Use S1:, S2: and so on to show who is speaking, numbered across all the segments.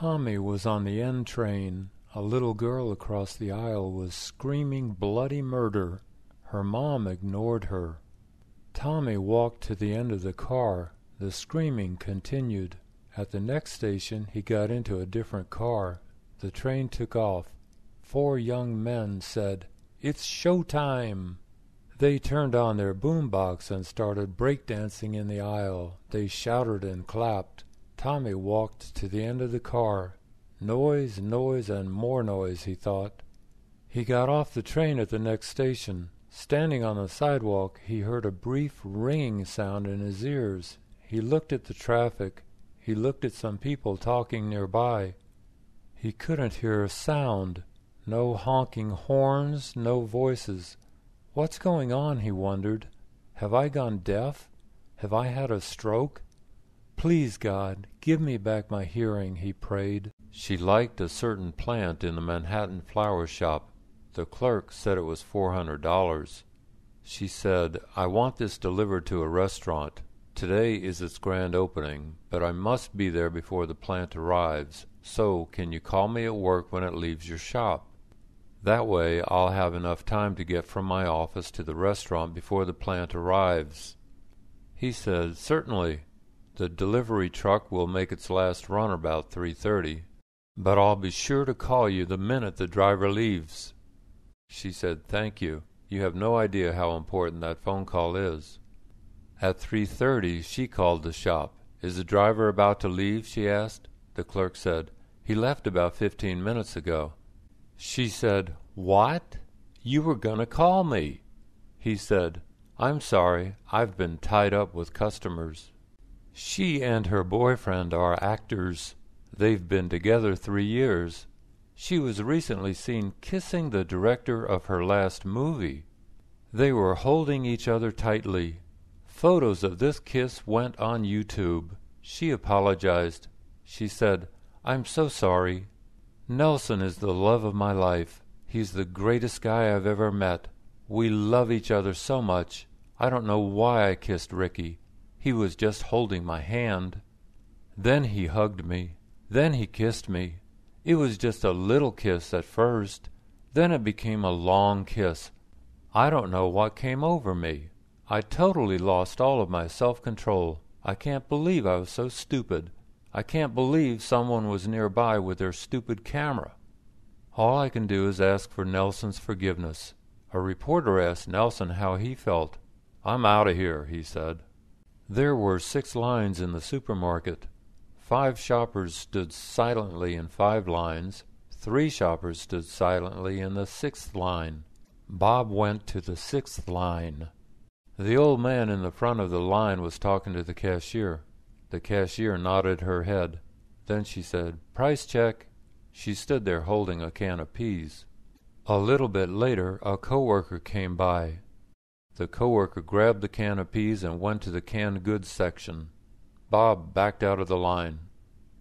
S1: Tommy was on the N train. A little girl across the aisle was screaming bloody murder. Her mom ignored her. Tommy walked to the end of the car. The screaming continued. At the next station, he got into a different car. The train took off. 4 young men said, "It's showtime!" They turned on their boombox and started breakdancing in the aisle. They shouted and clapped. Tommy walked to the end of the car. Noise, noise, and more noise, he thought. He got off the train at the next station. Standing on the sidewalk, he heard a brief ringing sound in his ears. He looked at the traffic. He looked at some people talking nearby. He couldn't hear a sound. No honking horns, no voices. What's going on, he wondered. Have I gone deaf? Have I had a stroke? Please, God, give me back my hearing, he prayed. She liked a certain plant in the Manhattan flower shop. The clerk said it was $400. She said, "I want this delivered to a restaurant. Today is its grand opening, but I must be there before the plant arrives. So can you call me at work when it leaves your shop? That way I'll have enough time to get from my office to the restaurant before the plant arrives." He said, "Certainly. The delivery truck will make its last run about 3:30, but I'll be sure to call you the minute the driver leaves." She said, "Thank you. You have no idea how important that phone call is." At 3:30 she called the shop. "Is the driver about to leave?" she asked. The clerk said, "He left about 15 minutes ago." She said, "What? You were going to call me." He said, "I'm sorry. I've been tied up with customers." She and her boyfriend are actors. They've been together 3 years. She was recently seen kissing the director of her last movie. They were holding each other tightly. Photos of this kiss went on YouTube. She apologized. She said, "I'm so sorry. Nelson is the love of my life. He's the greatest guy I've ever met. We love each other so much. I don't know why I kissed Ricky. He was just holding my hand. Then he hugged me. Then he kissed me. It was just a little kiss at first. Then it became a long kiss. I don't know what came over me. I totally lost all of my self-control. I can't believe I was so stupid. I can't believe someone was nearby with their stupid camera." All I can do is ask for Nelson's forgiveness. A reporter asked Nelson how he felt. "I'm out of here," he said. There were 6 lines in the supermarket. 5 shoppers stood silently in 5 lines. 3 shoppers stood silently in the 6th line. Bob went to the 6th line. The old man in the front of the line was talking to the cashier. The cashier nodded her head. Then she said, "Price check." She stood there holding a can of peas. A little bit later, a coworker came by. The coworker grabbed the can of peas and went to the canned goods section. Bob backed out of the line.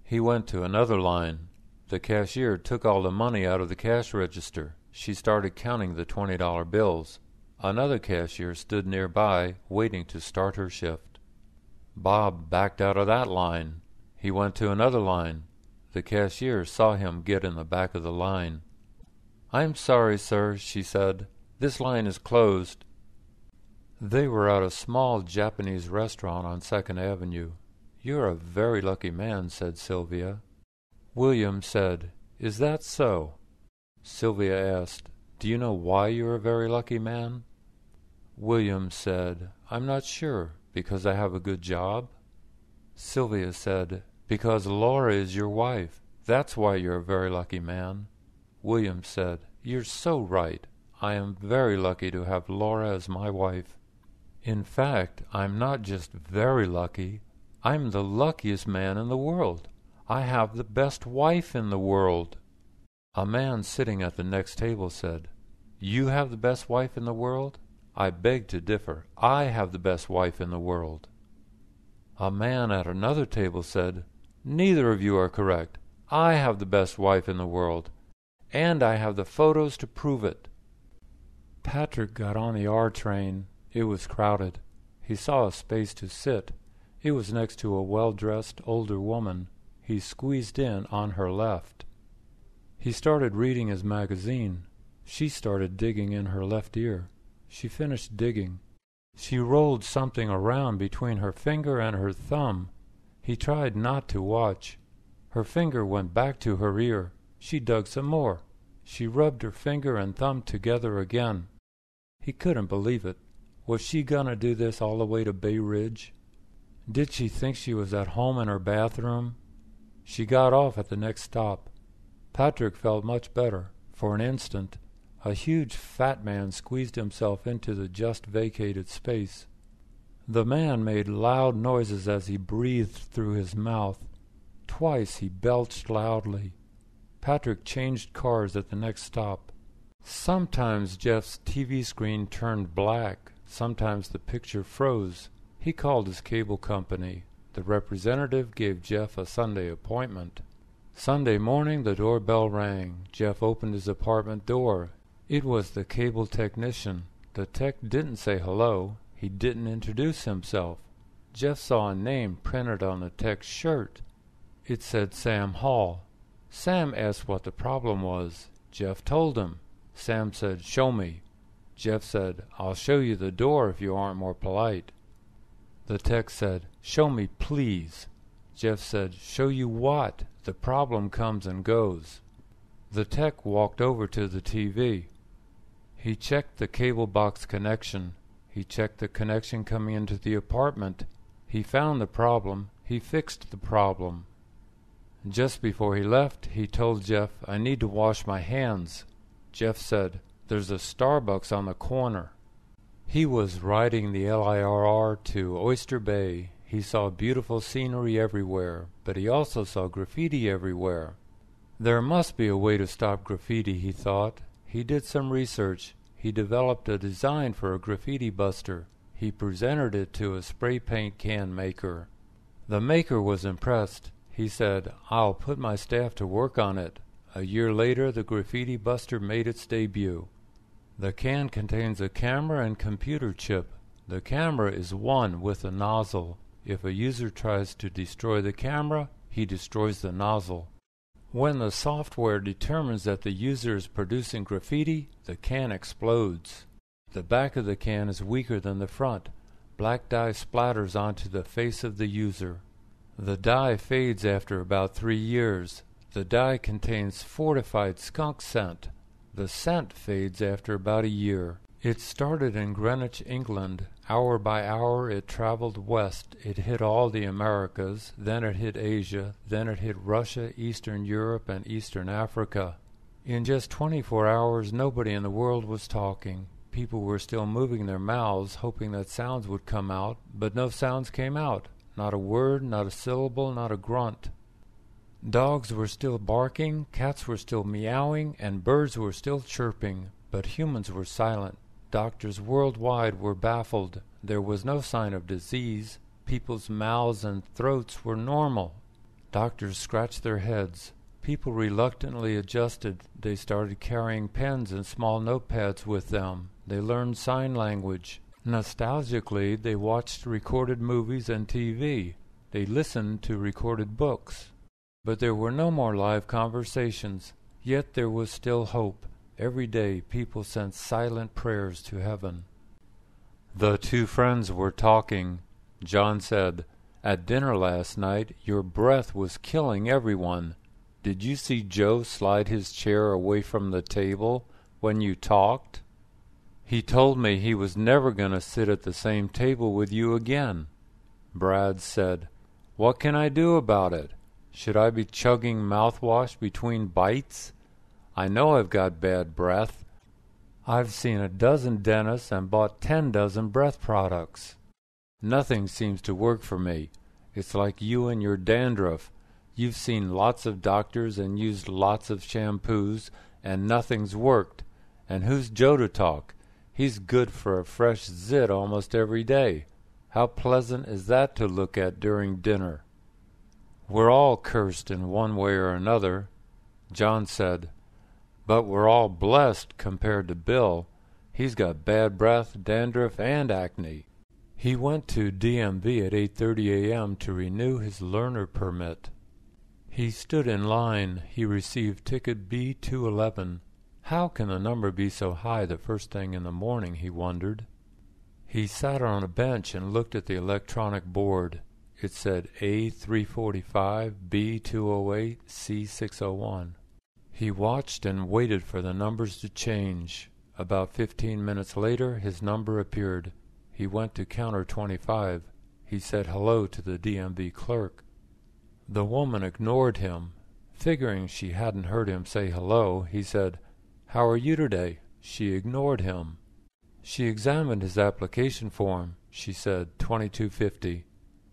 S1: He went to another line. The cashier took all the money out of the cash register. She started counting the $20 bills. Another cashier stood nearby, waiting to start her shift. Bob backed out of that line. He went to another line. The cashier saw him get in the back of the line. "I'm sorry, sir," she said. "This line is closed." They were at a small Japanese restaurant on 2nd Avenue. "You're a very lucky man," said Sylvia. William said, "Is that so?" Sylvia asked, "Do you know why you're a very lucky man?" William said, "I'm not sure. Because I have a good job?" Sylvia said, "Because Laura is your wife. That's why you're a very lucky man." William said, "You're so right. I am very lucky to have Laura as my wife. In fact, I'm not just very lucky. I'm the luckiest man in the world. I have the best wife in the world." A man sitting at the next table said, "You have the best wife in the world? I beg to differ. I have the best wife in the world." A man at another table said, "Neither of you are correct. I have the best wife in the world, and I have the photos to prove it." Patrick got on the R train. It was crowded. He saw a space to sit. It was next to a well-dressed older woman. He squeezed in on her left. He started reading his magazine. She started digging in her left ear. She finished digging. She rolled something around between her finger and her thumb. He tried not to watch. Her finger went back to her ear. She dug some more. She rubbed her finger and thumb together again. He couldn't believe it. Was she gonna do this all the way to Bay Ridge? Did she think she was at home in her bathroom? She got off at the next stop. Patrick felt much better. For an instant, a huge fat man squeezed himself into the just vacated space. The man made loud noises as he breathed through his mouth. Twice he belched loudly. Patrick changed cars at the next stop. Sometimes Jeff's TV screen turned black. Sometimes the picture froze. He called his cable company. The representative gave Jeff a Sunday appointment. Sunday morning the doorbell rang. Jeff opened his apartment door. It was the cable technician. The tech didn't say hello. He didn't introduce himself. Jeff saw a name printed on the tech's shirt. It said Sam Hall. Sam asked what the problem was. Jeff told him. Sam said, "Show me." Jeff said, "I'll show you the door if you aren't more polite." The tech said, "Show me, please." Jeff said, "Show you what? The problem comes and goes." The tech walked over to the TV. He checked the cable box connection. He checked the connection coming into the apartment. He found the problem. He fixed the problem. Just before he left, he told Jeff, "I need to wash my hands." Jeff said, "There's a Starbucks on the corner." He was riding the LIRR to Oyster Bay. He saw beautiful scenery everywhere, but he also saw graffiti everywhere. There must be a way to stop graffiti, he thought. He did some research. He developed a design for a graffiti buster. He presented it to a spray paint can maker. The maker was impressed. He said, "I'll put my staff to work on it." A year later, the graffiti buster made its debut. The can contains a camera and computer chip. The camera is one with a nozzle. If a user tries to destroy the camera, he destroys the nozzle. When the software determines that the user is producing graffiti, the can explodes. The back of the can is weaker than the front. Black dye splatters onto the face of the user. The dye fades after about 3 years. The dye contains fortified skunk scent. The scent fades after about a year. It started in Greenwich, England. Hour by hour it traveled west. It hit all the Americas, then it hit Asia, then it hit Russia, Eastern Europe, and Eastern Africa. In just 24 hours, nobody in the world was talking. People were still moving their mouths, hoping that sounds would come out, but no sounds came out. Not a word, not a syllable, not a grunt. Dogs were still barking, cats were still meowing, and birds were still chirping, but humans were silent. Doctors worldwide were baffled. There was no sign of disease. People's mouths and throats were normal. Doctors scratched their heads. People reluctantly adjusted. They started carrying pens and small notepads with them. They learned sign language. Nostalgically, they watched recorded movies and TV. They listened to recorded books. But there were no more live conversations. Yet there was still hope. Every day people sent silent prayers to heaven. The two friends were talking. John said, "At dinner last night, your breath was killing everyone. Did you see Joe slide his chair away from the table when you talked? He told me he was never going to sit at the same table with you again." Brad said, "What can I do about it? Should I be chugging mouthwash between bites? I know I've got bad breath. I've seen a dozen dentists and bought 10 dozen breath products. Nothing seems to work for me. It's like you and your dandruff. You've seen lots of doctors and used lots of shampoos, and nothing's worked. And who's Joe to talk? He's good for a fresh zit almost every day. How pleasant is that to look at during dinner? We're all cursed in one way or another." John said, "But we're all blessed compared to Bill. He's got bad breath, dandruff, and acne." He went to DMV at 8:30 a.m. to renew his learner permit. He stood in line. He received ticket B211. How can the number be so high the first thing in the morning, he wondered. He sat on a bench and looked at the electronic board. It said A345, B208, C601. He watched and waited for the numbers to change. About 15 minutes later, his number appeared. He went to counter 25. He said hello to the DMV clerk. The woman ignored him. Figuring she hadn't heard him say hello, he said, "How are you today?" She ignored him. She examined his application form. She said, $22.50.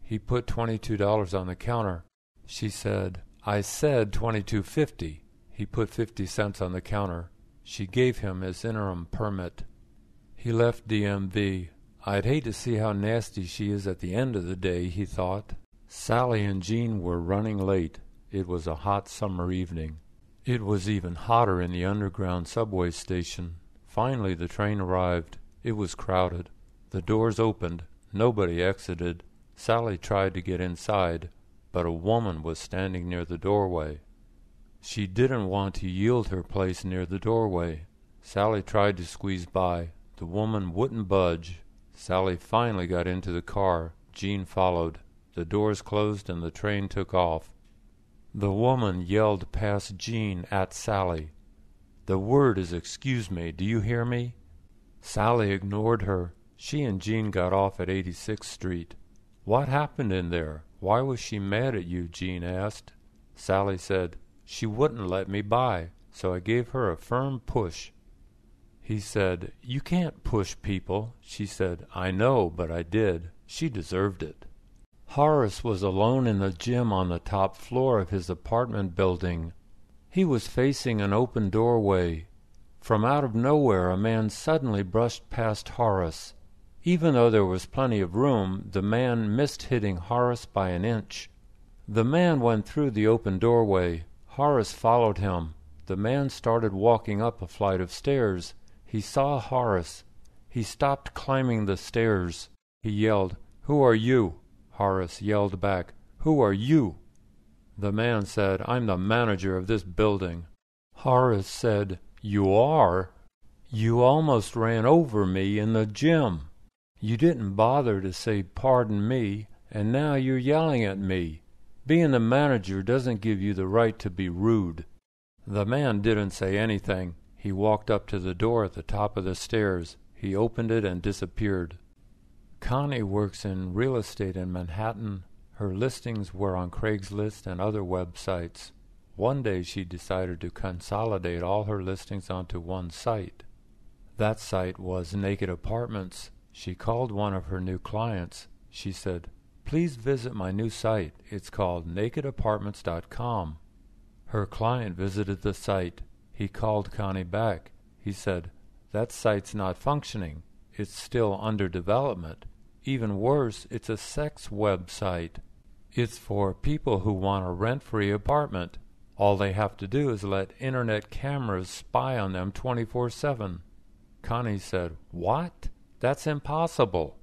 S1: He put $22 on the counter. She said, "I said $22.50. He put 50 cents on the counter. She gave him his interim permit. He left DMV. I'd hate to see how nasty she is at the end of the day, he thought. Sally and Jean were running late. It was a hot summer evening. It was even hotter in the underground subway station. Finally the train arrived. It was crowded. The doors opened. Nobody exited. Sally tried to get inside, but a woman was standing near the doorway. She didn't want to yield her place near the doorway. Sally tried to squeeze by. The woman wouldn't budge. Sally finally got into the car. Jean followed. The doors closed and the train took off. The woman yelled past Jean at Sally. "The word is excuse me. Do you hear me?" Sally ignored her. She and Jean got off at 86th Street. "What happened in there? Why was she mad at you?" Jean asked. Sally said, "She wouldn't let me by, so I gave her a firm push." He said, "You can't push people." She said, "I know, but I did. She deserved it." Horace was alone in the gym on the top floor of his apartment building. He was facing an open doorway. From out of nowhere a man suddenly brushed past Horace. Even though there was plenty of room, the man missed hitting Horace by an inch. The man went through the open doorway. Horace followed him. The man started walking up a flight of stairs. He saw Horace. He stopped climbing the stairs. He yelled, "Who are you?" Horace yelled back, "Who are you?" The man said, "I'm the manager of this building." Horace said, "You are? You almost ran over me in the gym. You didn't bother to say pardon me, and now you're yelling at me. Being the manager doesn't give you the right to be rude." The man didn't say anything. He walked up to the door at the top of the stairs. He opened it and disappeared. Connie works in real estate in Manhattan. Her listings were on Craigslist and other websites. One day she decided to consolidate all her listings onto one site. That site was Naked Apartments. She called one of her new clients. She said, "Please visit my new site. It's called nakedapartments.com. Her client visited the site. He called Connie back. He said, "That site's not functioning. It's still under development. Even worse, it's a sex website. It's for people who want a rent-free apartment. All they have to do is let internet cameras spy on them 24/7. Connie said, "What? That's impossible.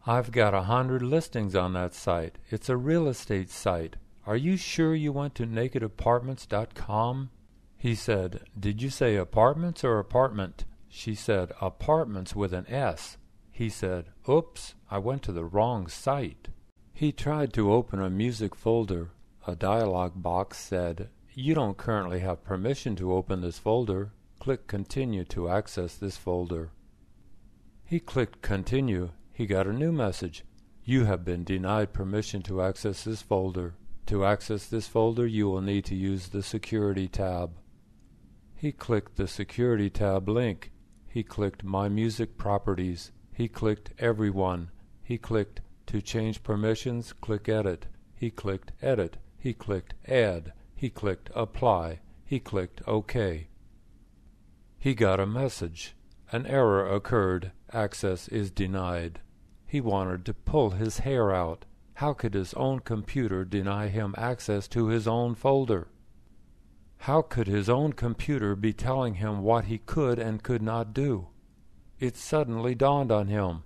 S1: I've got 100 listings on that site. It's a real estate site. Are you sure you went to nakedapartments.com? He said, "Did you say apartments or apartment?" She said, "Apartments with an S." He said, "Oops, I went to the wrong site." He tried to open a music folder. A dialog box said, "You don't currently have permission to open this folder. Click Continue to access this folder." He clicked Continue. He got a new message. "You have been denied permission to access this folder. To access this folder, you will need to use the Security tab." He clicked the Security tab link. He clicked My Music Properties. He clicked Everyone. He clicked To change permissions, click Edit. He clicked Edit. He clicked Add. He clicked Apply. He clicked OK. He got a message. An error occurred. Access is denied. He wanted to pull his hair out. How could his own computer deny him access to his own folder? How could his own computer be telling him what he could and could not do? It suddenly dawned on him.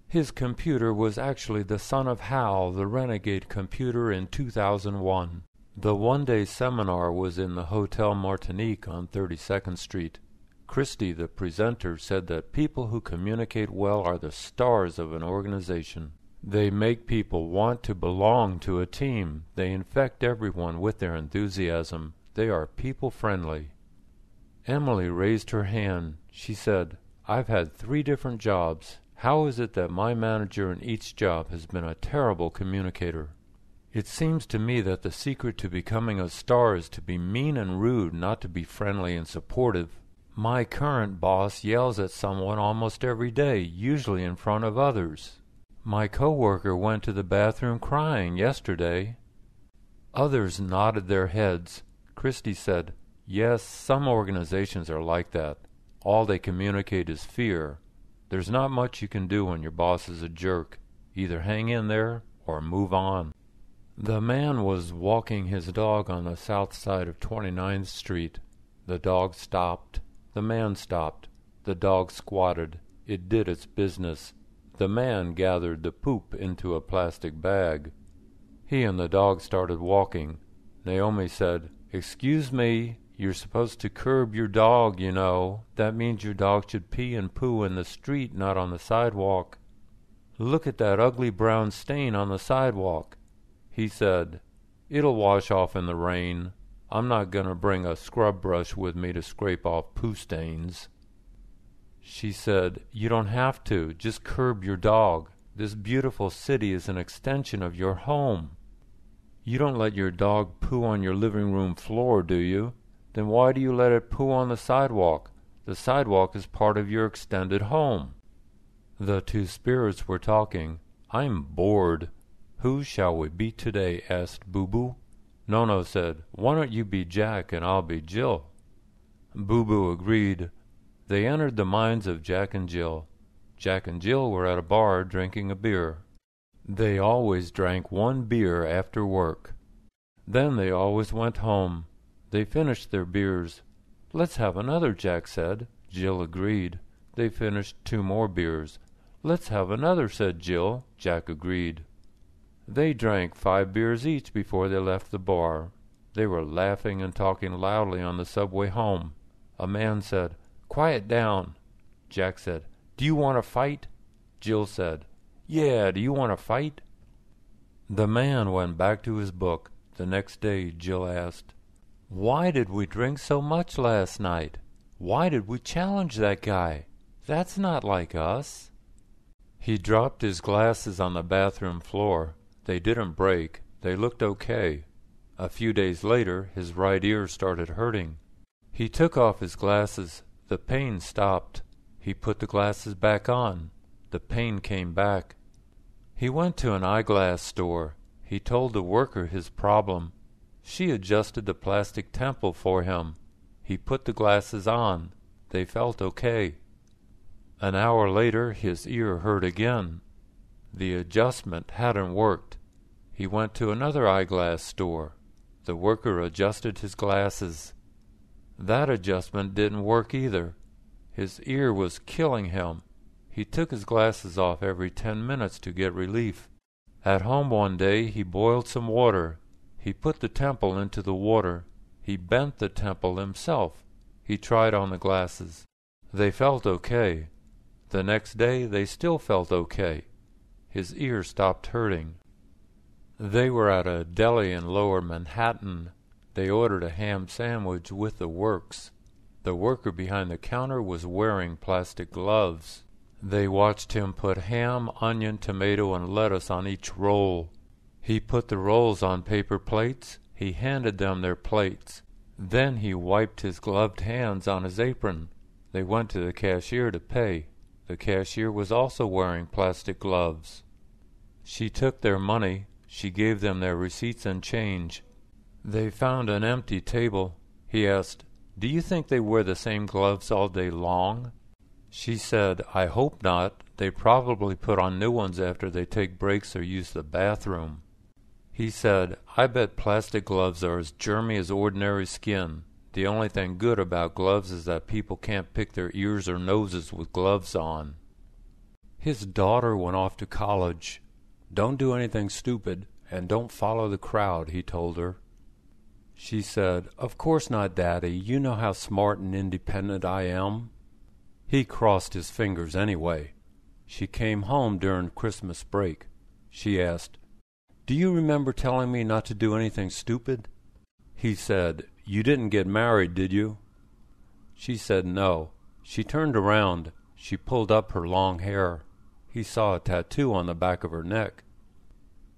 S1: His computer was actually the son of Hal, the renegade computer in 2001. The one-day seminar was in the Hotel Martinique on 32nd Street. Christie, the presenter, said that people who communicate well are the stars of an organization. They make people want to belong to a team. They infect everyone with their enthusiasm. They are people-friendly. Emily raised her hand. She said, "I've had 3 different jobs. How is it that my manager in each job has been a terrible communicator? It seems to me that the secret to becoming a star is to be mean and rude, not to be friendly and supportive. My current boss yells at someone almost every day, usually in front of others. My coworker went to the bathroom crying yesterday." Others nodded their heads. Christie said, "Yes, some organizations are like that. All they communicate is fear. There's not much you can do when your boss is a jerk. Either hang in there or move on." The man was walking his dog on the south side of 29th Street. The dog stopped. The man stopped. The dog squatted. It did its business. The man gathered the poop into a plastic bag. He and the dog started walking. Naomi said, "Excuse me, you're supposed to curb your dog, you know. That means your dog should pee and poo in the street, not on the sidewalk. Look at that ugly brown stain on the sidewalk." He said, "It'll wash off in the rain. I'm not going to bring a scrub brush with me to scrape off poo stains." She said, "You don't have to. Just curb your dog. This beautiful city is an extension of your home. You don't let your dog poo on your living room floor, do you? Then why do you let it poo on the sidewalk? The sidewalk is part of your extended home." The 2 spirits were talking. "I'm bored." "Who shall we be today?" asked Boo Boo. Nono said, "Why don't you be Jack and I'll be Jill?" Boo Boo agreed. They entered the minds of Jack and Jill. Jack and Jill were at a bar drinking a beer. They always drank 1 beer after work. Then they always went home. They finished their beers. "Let's have another," Jack said. Jill agreed. They finished 2 more beers. "Let's have another," said Jill. Jack agreed. They drank 5 beers each before they left the bar. They were laughing and talking loudly on the subway home. A man said, "Quiet down." Jack said, "Do you want to fight?" Jill said, "Yeah, do you want to fight?" The man went back to his book. The next day Jill asked, "Why did we drink so much last night? Why did we challenge that guy? That's not like us." He dropped his glasses on the bathroom floor. They didn't break. They looked okay. A few days later his right ear started hurting. He took off his glasses. The pain stopped. He put the glasses back on. The pain came back. He went to an eyeglass store. He told the worker his problem. She adjusted the plastic temple for him. He put the glasses on. They felt okay. An hour later his ear hurt again. The adjustment hadn't worked. He went to another eyeglass store. The worker adjusted his glasses. That adjustment didn't work either. His ear was killing him. He took his glasses off every 10 minutes to get relief. At home one day he boiled some water. He put the temple into the water. He bent the temple himself. He tried on the glasses. They felt okay. The next day they still felt okay. His ear stopped hurting. They were at a deli in Lower Manhattan. They ordered a ham sandwich with the works. The worker behind the counter was wearing plastic gloves. They watched him put ham, onion, tomato, and lettuce on each roll. He put the rolls on paper plates. He handed them their plates. Then he wiped his gloved hands on his apron. They went to the cashier to pay. The cashier was also wearing plastic gloves. She took their money. She gave them their receipts and change. They found an empty table. He asked, "Do you think they wear the same gloves all day long?" She said, "I hope not. They probably put on new ones after they take breaks or use the bathroom." He said, "I bet plastic gloves are as germy as ordinary skin. The only thing good about gloves is that people can't pick their ears or noses with gloves on." His daughter went off to college. "Don't do anything stupid, and don't follow the crowd," he told her. She said, "Of course not, Daddy. You know how smart and independent I am." He crossed his fingers anyway. She came home during Christmas break. She asked, "Do you remember telling me not to do anything stupid?" He said, "You didn't get married, did you?" She said no. She turned around. She pulled up her long hair. He saw a tattoo on the back of her neck.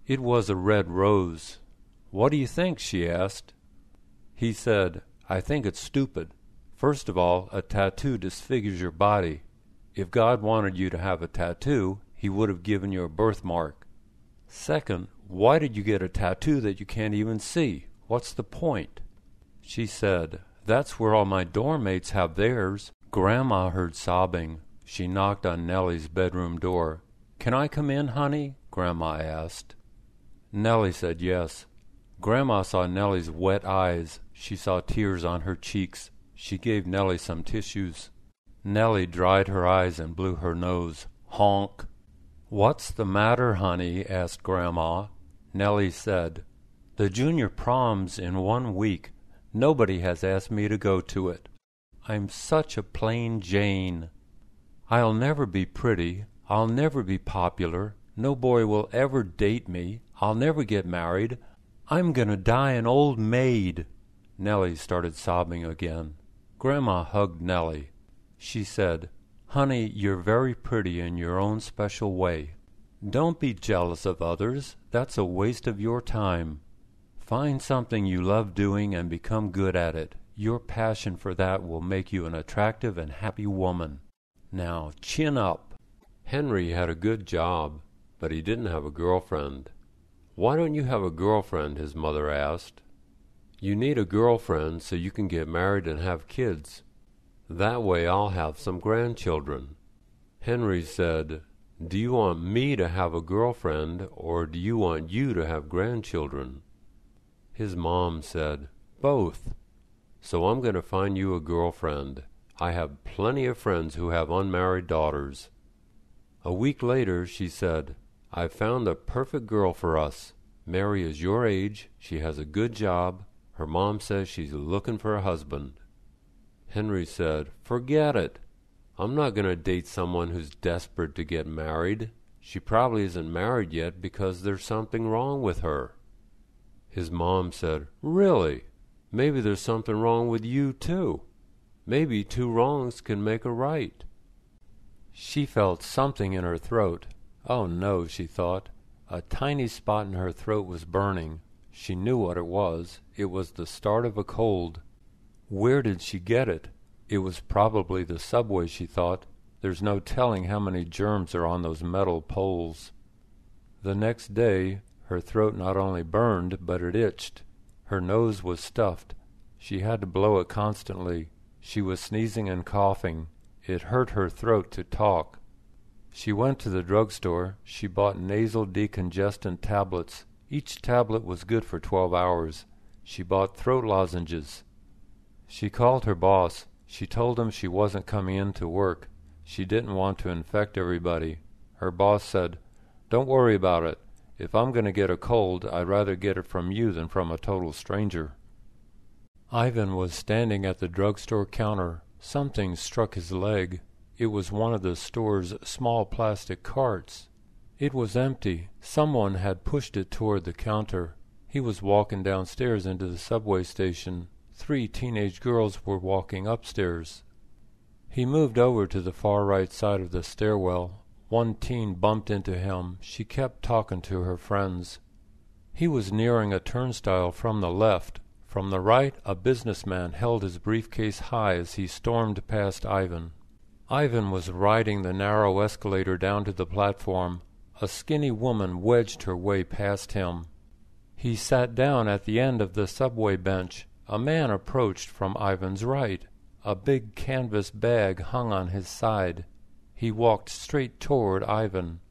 S1: It was a red rose. "What do you think?" she asked. He said, "I think it's stupid. First of all, a tattoo disfigures your body. If God wanted you to have a tattoo, he would have given you a birthmark. Second, why did you get a tattoo that you can't even see? What's the point?" She said, "That's where all my dorm mates have theirs." Grandma heard sobbing. She knocked on Nellie's bedroom door. "Can I come in, honey?" Grandma asked. Nellie said yes. Grandma saw Nellie's wet eyes. She saw tears on her cheeks. She gave Nellie some tissues. Nellie dried her eyes and blew her nose. Honk. "What's the matter, honey?" asked Grandma. Nellie said, "The junior prom's in 1 week. Nobody has asked me to go to it. I'm such a plain Jane. I'll never be pretty. I'll never be popular. No boy will ever date me. I'll never get married. I'm gonna die an old maid." Nellie started sobbing again. Grandma hugged Nellie. She said, "Honey, you're very pretty in your own special way. Don't be jealous of others. That's a waste of your time. Find something you love doing and become good at it. Your passion for that will make you an attractive and happy woman. Now, chin up." Henry had a good job, but he didn't have a girlfriend. "Why don't you have a girlfriend?" his mother asked. "You need a girlfriend so you can get married and have kids. That way I'll have some grandchildren." Henry said, "Do you want me to have a girlfriend, or do you want you to have grandchildren?" His mom said, "Both. So I'm going to find you a girlfriend. I have plenty of friends who have unmarried daughters." A week later she said, "I've found the perfect girl for us. Mary is your age. She has a good job. Her mom says she's looking for a husband." Henry said, "Forget it. I'm not going to date someone who's desperate to get married. She probably isn't married yet because there's something wrong with her." His mom said, "Really? Maybe there's something wrong with you, too. Maybe 2 wrongs can make a right." She felt something in her throat. Oh no, she thought. A tiny spot in her throat was burning. She knew what it was. It was the start of a cold. Where did she get it? It was probably the subway, she thought. There's no telling how many germs are on those metal poles. The next day, her throat not only burned, but it itched. Her nose was stuffed. She had to blow it constantly. She was sneezing and coughing. It hurt her throat to talk. She went to the drugstore. She bought nasal decongestant tablets. Each tablet was good for 12 hours. She bought throat lozenges. She called her boss. She told him she wasn't coming in to work. She didn't want to infect everybody. Her boss said, "Don't worry about it. If I'm going to get a cold, I'd rather get it from you than from a total stranger." Ivan was standing at the drugstore counter. Something struck his leg. It was one of the store's small plastic carts. It was empty. Someone had pushed it toward the counter. He was walking downstairs into the subway station. 3 teenage girls were walking upstairs. He moved over to the far right side of the stairwell. One teen bumped into him. She kept talking to her friends. He was nearing a turnstile from the left. From the right, a businessman held his briefcase high as he stormed past Ivan. Ivan was riding the narrow escalator down to the platform. A skinny woman wedged her way past him. He sat down at the end of the subway bench. A man approached from Ivan's right. A big canvas bag hung on his side. He walked straight toward Ivan.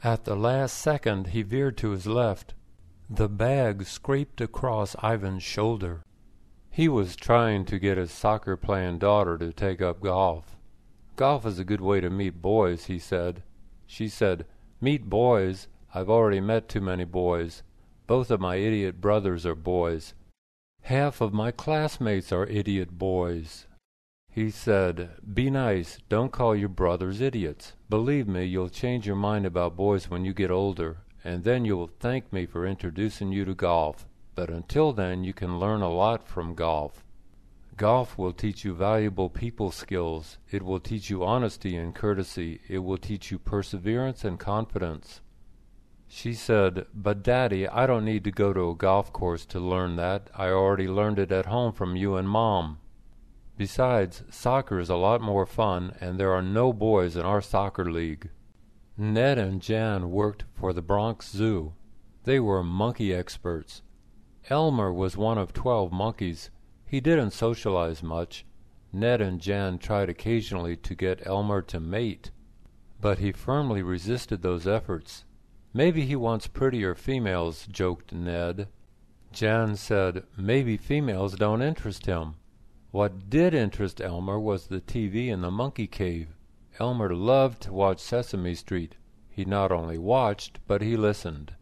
S1: At the last second he veered to his left. The bag scraped across Ivan's shoulder. He was trying to get his soccer-playing daughter to take up golf. "Golf is a good way to meet boys," he said. She said, "Meet boys? I've already met too many boys. Both of my idiot brothers are boys." Half of my classmates are idiot boys." He said, "Be nice. Don't call your brothers idiots. Believe me, you'll change your mind about boys when you get older, and then you'll thank me for introducing you to golf. But until then, you can learn a lot from golf. Golf will teach you valuable people skills. It will teach you honesty and courtesy. It will teach you perseverance and confidence." She said, "But Daddy, I don't need to go to a golf course to learn that. I already learned it at home from you and Mom. Besides, soccer is a lot more fun, and there are no boys in our soccer league." Ned and Jan worked for the Bronx Zoo. They were monkey experts. Elmer was one of 12 monkeys. He didn't socialize much. Ned and Jan tried occasionally to get Elmer to mate, but he firmly resisted those efforts. "Maybe he wants prettier females," joked Ned. Jan said, "Maybe females don't interest him." What did interest Elmer was the TV in the monkey cave. Elmer loved to watch Sesame Street. He not only watched, but he listened.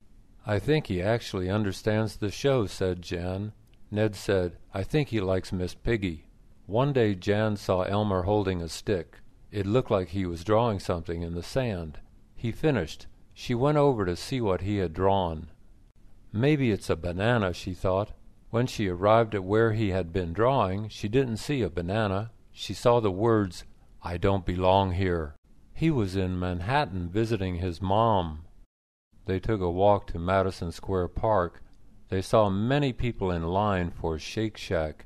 S1: "I think he actually understands the show," said Jan. Ned said, "I think he likes Miss Piggy." One day Jan saw Elmer holding a stick. It looked like he was drawing something in the sand. He finished. She went over to see what he had drawn. "Maybe it's a banana," she thought. When she arrived at where he had been drawing, she didn't see a banana. She saw the words, "I don't belong here." He was in Manhattan visiting his mom. They took a walk to Madison Square Park. They saw many people in line for Shake Shack.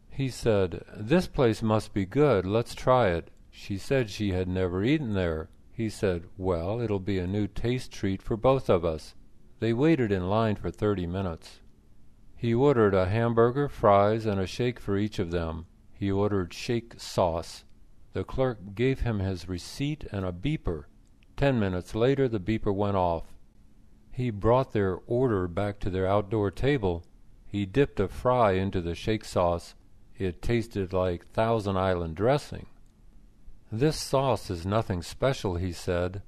S1: He said, "This place must be good. Let's try it." She said she had never eaten there. He said, "Well, it'll be a new taste treat for both of us." They waited in line for 30 minutes. He ordered a hamburger, fries, and a shake for each of them. He ordered shake sauce. The clerk gave him his receipt and a beeper. 10 minutes later, the beeper went off. He brought their order back to their outdoor table. He dipped a fry into the shake sauce. It tasted like Thousand Island dressing. "This sauce is nothing special," he said.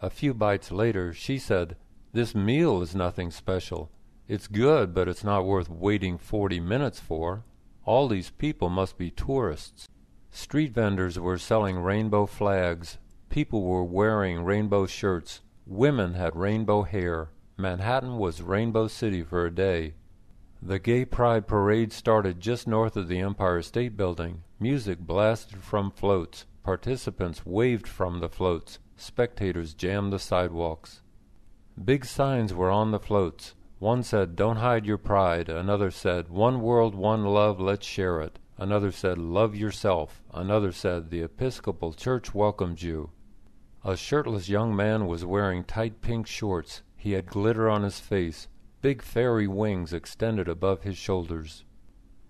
S1: A few bites later, she said, "This meal is nothing special. It's good, but it's not worth waiting 40 minutes for. All these people must be tourists." Street vendors were selling rainbow flags. People were wearing rainbow shirts. Women had rainbow hair. Manhattan was Rainbow City for a day. The Gay Pride Parade started just north of the Empire State Building. Music blasted from floats. Participants waved from the floats. Spectators jammed the sidewalks. Big signs were on the floats. One said, "Don't hide your pride." Another said, "One world, one love, let's share it." Another said, "Love yourself." Another said, "The Episcopal Church welcomes you." A shirtless young man was wearing tight pink shorts. He had glitter on his face. Big fairy wings extended above his shoulders.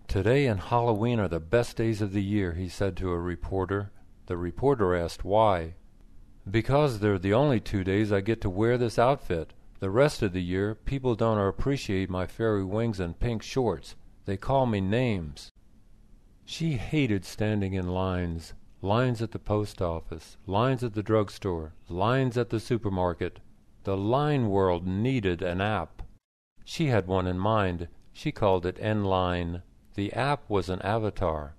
S1: "Today and Halloween are the best days of the year," he said to a reporter. The reporter asked why. "Because they're the only 2 days I get to wear this outfit. The rest of the year, people don't appreciate my fairy wings and pink shorts. They call me names." She hated standing in lines. Lines at the post office, lines at the drugstore, lines at the supermarket. The line world needed an app. She had one in mind. She called it N-Line. The app was an avatar.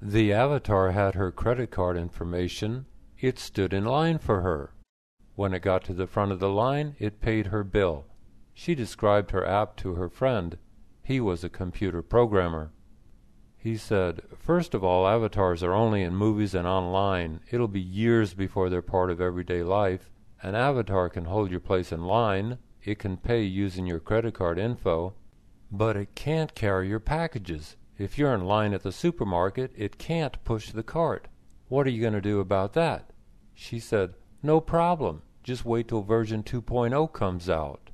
S1: The avatar had her credit card information. It stood in line for her. When it got to the front of the line, it paid her bill. She described her app to her friend. He was a computer programmer. He said, "First of all, avatars are only in movies and online. It'll be years before they're part of everyday life. An avatar can hold your place in line. It can pay using your credit card info. But it can't carry your packages. If you're in line at the supermarket, it can't push the cart. What are you going to do about that?" She said, "No problem. Just wait till version 2.0 comes out."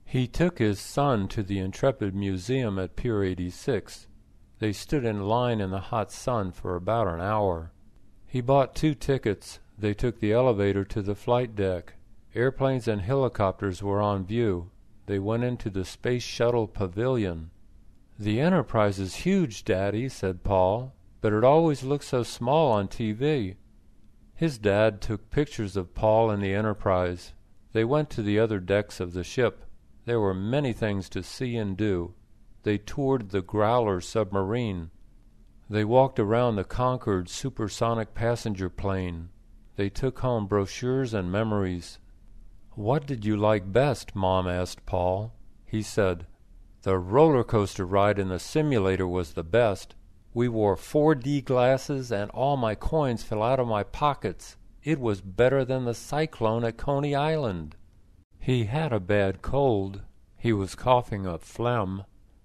S1: He took his son to the Intrepid Museum at Pier 86. They stood in line in the hot sun for about an hour. He bought 2 tickets. They took the elevator to the flight deck. Airplanes and helicopters were on view. They went into the Space Shuttle Pavilion. "The Enterprise is huge, Daddy," said Paul, "but it always looks so small on TV." His dad took pictures of Paul and the Enterprise. They went to the other decks of the ship. There were many things to see and do. They toured the Growler submarine. They walked around the Concorde supersonic passenger plane. They took home brochures and memories. "What did you like best?" Mom asked Paul. He said, "The roller coaster ride in the simulator was the best. We wore 4D glasses and all my coins fell out of my pockets. It was better than the cyclone at Coney Island." He had a bad cold. He was coughing up phlegm.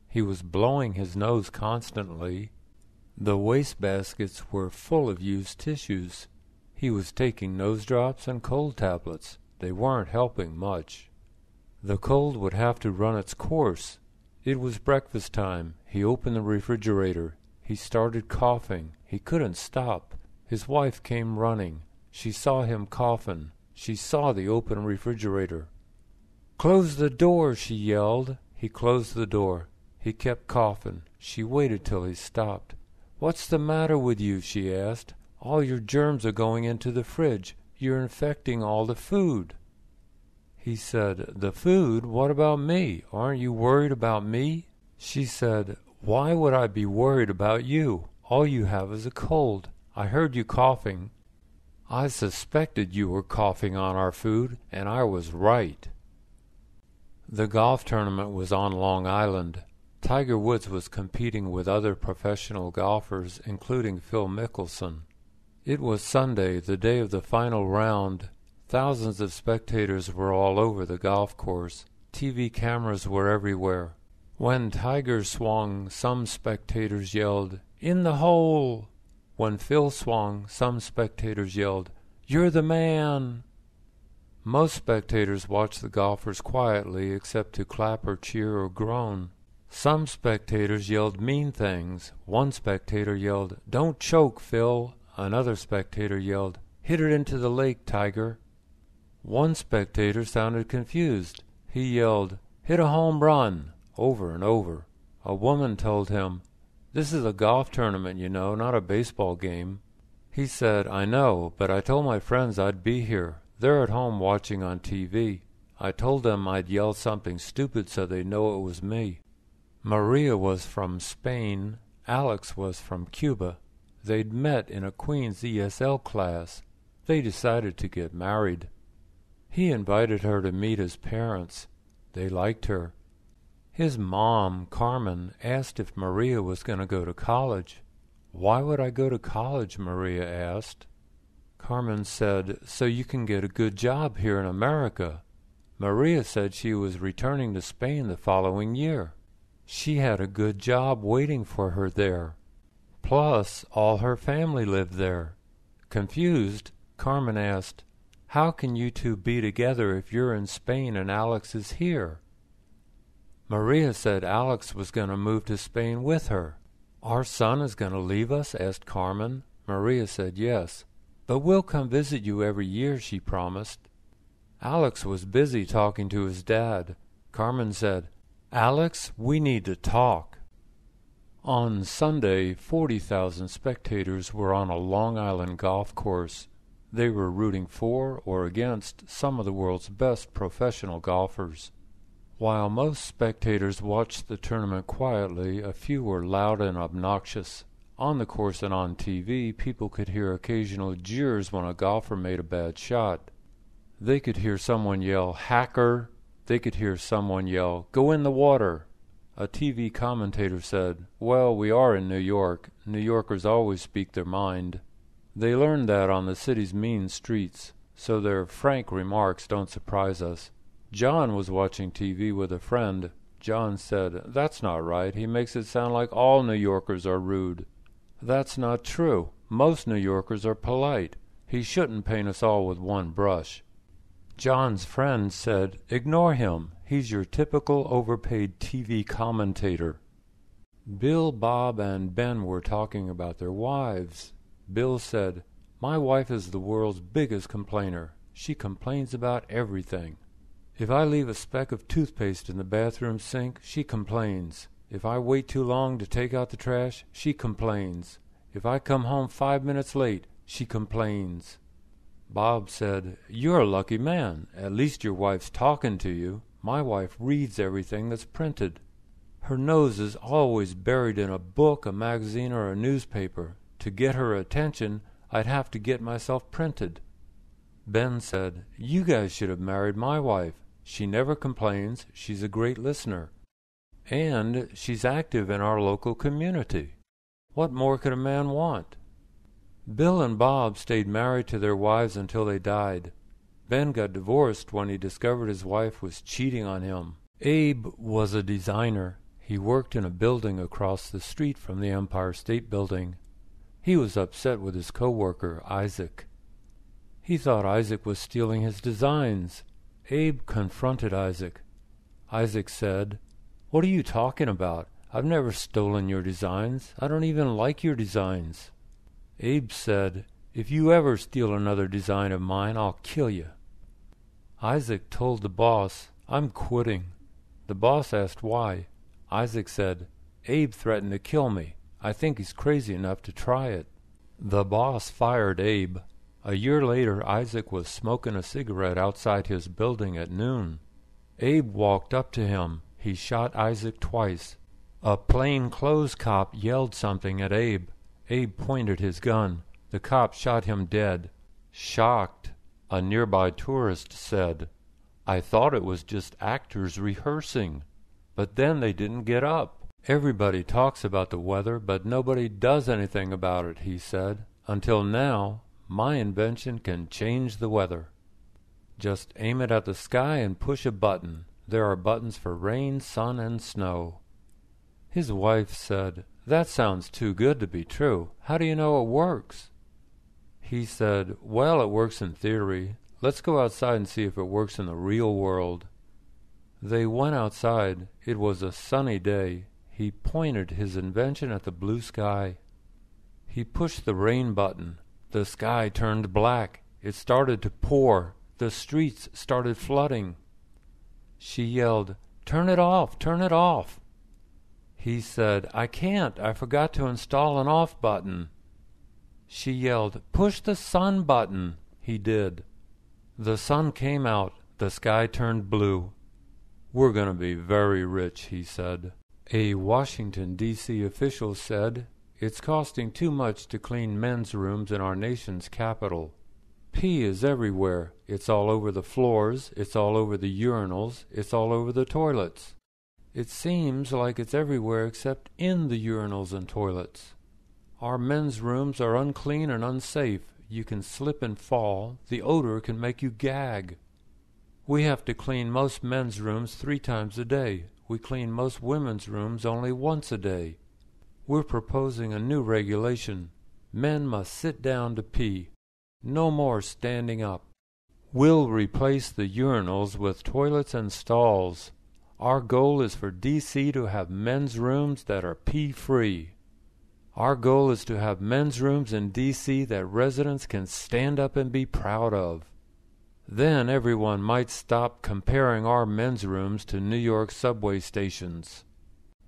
S1: He was blowing his nose constantly. The wastebaskets were full of used tissues. He was taking nose drops and cold tablets. They weren't helping much. The cold would have to run its course. It was breakfast time. He opened the refrigerator. He started coughing. He couldn't stop. His wife came running. She saw him coughing. She saw the open refrigerator. "Close the door," she yelled. He closed the door. He kept coughing. She waited till he stopped. "What's the matter with you?" she asked. "All your germs are going into the fridge. You're infecting all the food." He said, "The food? What about me? Aren't you worried about me?" She said, "Why would I be worried about you? All you have is a cold. I heard you coughing. I suspected you were coughing on our food, and I was right." The golf tournament was on Long Island. Tiger Woods was competing with other professional golfers, including Phil Mickelson. It was Sunday, the day of the final round. Thousands of spectators were all over the golf course. TV cameras were everywhere. When Tiger swung, some spectators yelled, "In the hole!" When Phil swung, some spectators yelled, "You're the man!" Most spectators watched the golfers quietly, except to clap or cheer or groan. Some spectators yelled mean things. One spectator yelled, "Don't choke, Phil." Another spectator yelled, "Hit it into the lake, Tiger." One spectator sounded confused. He yelled, "Hit a home run," over and over. A woman told him, "This is a golf tournament, you know, not a baseball game." He said, "I know, but I told my friends I'd be here. They're at home watching on TV. I told them I'd yell something stupid so they'd know it was me." Maria was from Spain. Alex was from Cuba. They'd met in a Queen's ESL class. They decided to get married. He invited her to meet his parents. They liked her. His mom, Carmen, asked if Maria was going to go to college. "Why would I go to college?" Maria asked. Carmen said, "So you can get a good job here in America." Maria said she was returning to Spain the following year. She had a good job waiting for her there. Plus, all her family lived there. Confused, Carmen asked, "How can you two be together if you're in Spain and Alex is here?" Maria said Alex was going to move to Spain with her. "Our son is going to leave us?" asked Carmen. Maria said yes. "But we'll come visit you every year," she promised. Alex was busy talking to his dad. Carmen said, "Alex, we need to talk." On Sunday, 40,000 spectators were on a Long Island golf course. They were rooting for or against some of the world's best professional golfers. While most spectators watched the tournament quietly, a few were loud and obnoxious. On the course and on TV, people could hear occasional jeers when a golfer made a bad shot. They could hear someone yell, "Hacker!" They could hear someone yell, "Go in the water!" A TV commentator said, "Well, we are in New York. New Yorkers always speak their mind." They learned that on the city's mean streets, so their frank remarks don't surprise us. John was watching TV with a friend. John said, "That's not right. He makes it sound like all New Yorkers are rude." "That's not true. Most New Yorkers are polite. He shouldn't paint us all with one brush." John's friend said, "Ignore him. He's your typical overpaid TV commentator." Bill, Bob, and Ben were talking about their wives. Bill said, "My wife is the world's biggest complainer. She complains about everything. If I leave a speck of toothpaste in the bathroom sink, she complains. If I wait too long to take out the trash, she complains. If I come home 5 minutes late, she complains." Bob said, "You're a lucky man. At least your wife's talking to you. My wife reads everything that's printed." Her nose is always buried in a book, a magazine, or a newspaper. To get her attention, I'd have to get myself printed." Ben said, "You guys should have married my wife. She never complains, she's a great listener. And she's active in our local community. What more could a man want?" Bill and Bob stayed married to their wives until they died. Ben got divorced when he discovered his wife was cheating on him. Abe was a designer. He worked in a building across the street from the Empire State Building. He was upset with his co-worker, Isaac. He thought Isaac was stealing his designs. Abe confronted Isaac. Isaac said, "What are you talking about? I've never stolen your designs. I don't even like your designs." Abe said, "If you ever steal another design of mine, I'll kill you." Isaac told the boss, "I'm quitting." The boss asked why. Isaac said, "Abe threatened to kill me. I think he's crazy enough to try it." The boss fired Abe. A year later, Isaac was smoking a cigarette outside his building at noon. Abe walked up to him. He shot Isaac twice. A plain-clothes cop yelled something at Abe. Abe pointed his gun. The cop shot him dead. Shocked, a nearby tourist said, "I thought it was just actors rehearsing. But then they didn't get up." "Everybody talks about the weather, but nobody does anything about it," he said. "Until now, my invention can change the weather. Just aim it at the sky and push a button. There are buttons for rain, sun, and snow." His wife said, "That sounds too good to be true. How do you know it works?" He said, "Well, it works in theory. Let's go outside and see if it works in the real world." They went outside. It was a sunny day. He pointed his invention at the blue sky. He pushed the rain button. The sky turned black. It started to pour. The streets started flooding. She yelled, "Turn it off! Turn it off!" He said, "I can't. I forgot to install an off button." She yelled, "Push the sun button." He did. The sun came out. The sky turned blue. "We're going to be very rich," he said. A Washington, D.C. official said, "It's costing too much to clean men's rooms in our nation's capital. Pee is everywhere. It's all over the floors. It's all over the urinals. It's all over the toilets. It seems like it's everywhere except in the urinals and toilets. Our men's rooms are unclean and unsafe. You can slip and fall. The odor can make you gag. We have to clean most men's rooms 3 times a day. We clean most women's rooms only once a day. We're proposing a new regulation. Men must sit down to pee. No more standing up. We'll replace the urinals with toilets and stalls. Our goal is for D.C. to have men's rooms that are pee-free. Our goal is to have men's rooms in D.C. that residents can stand up and be proud of. Then everyone might stop comparing our men's rooms to New York subway stations."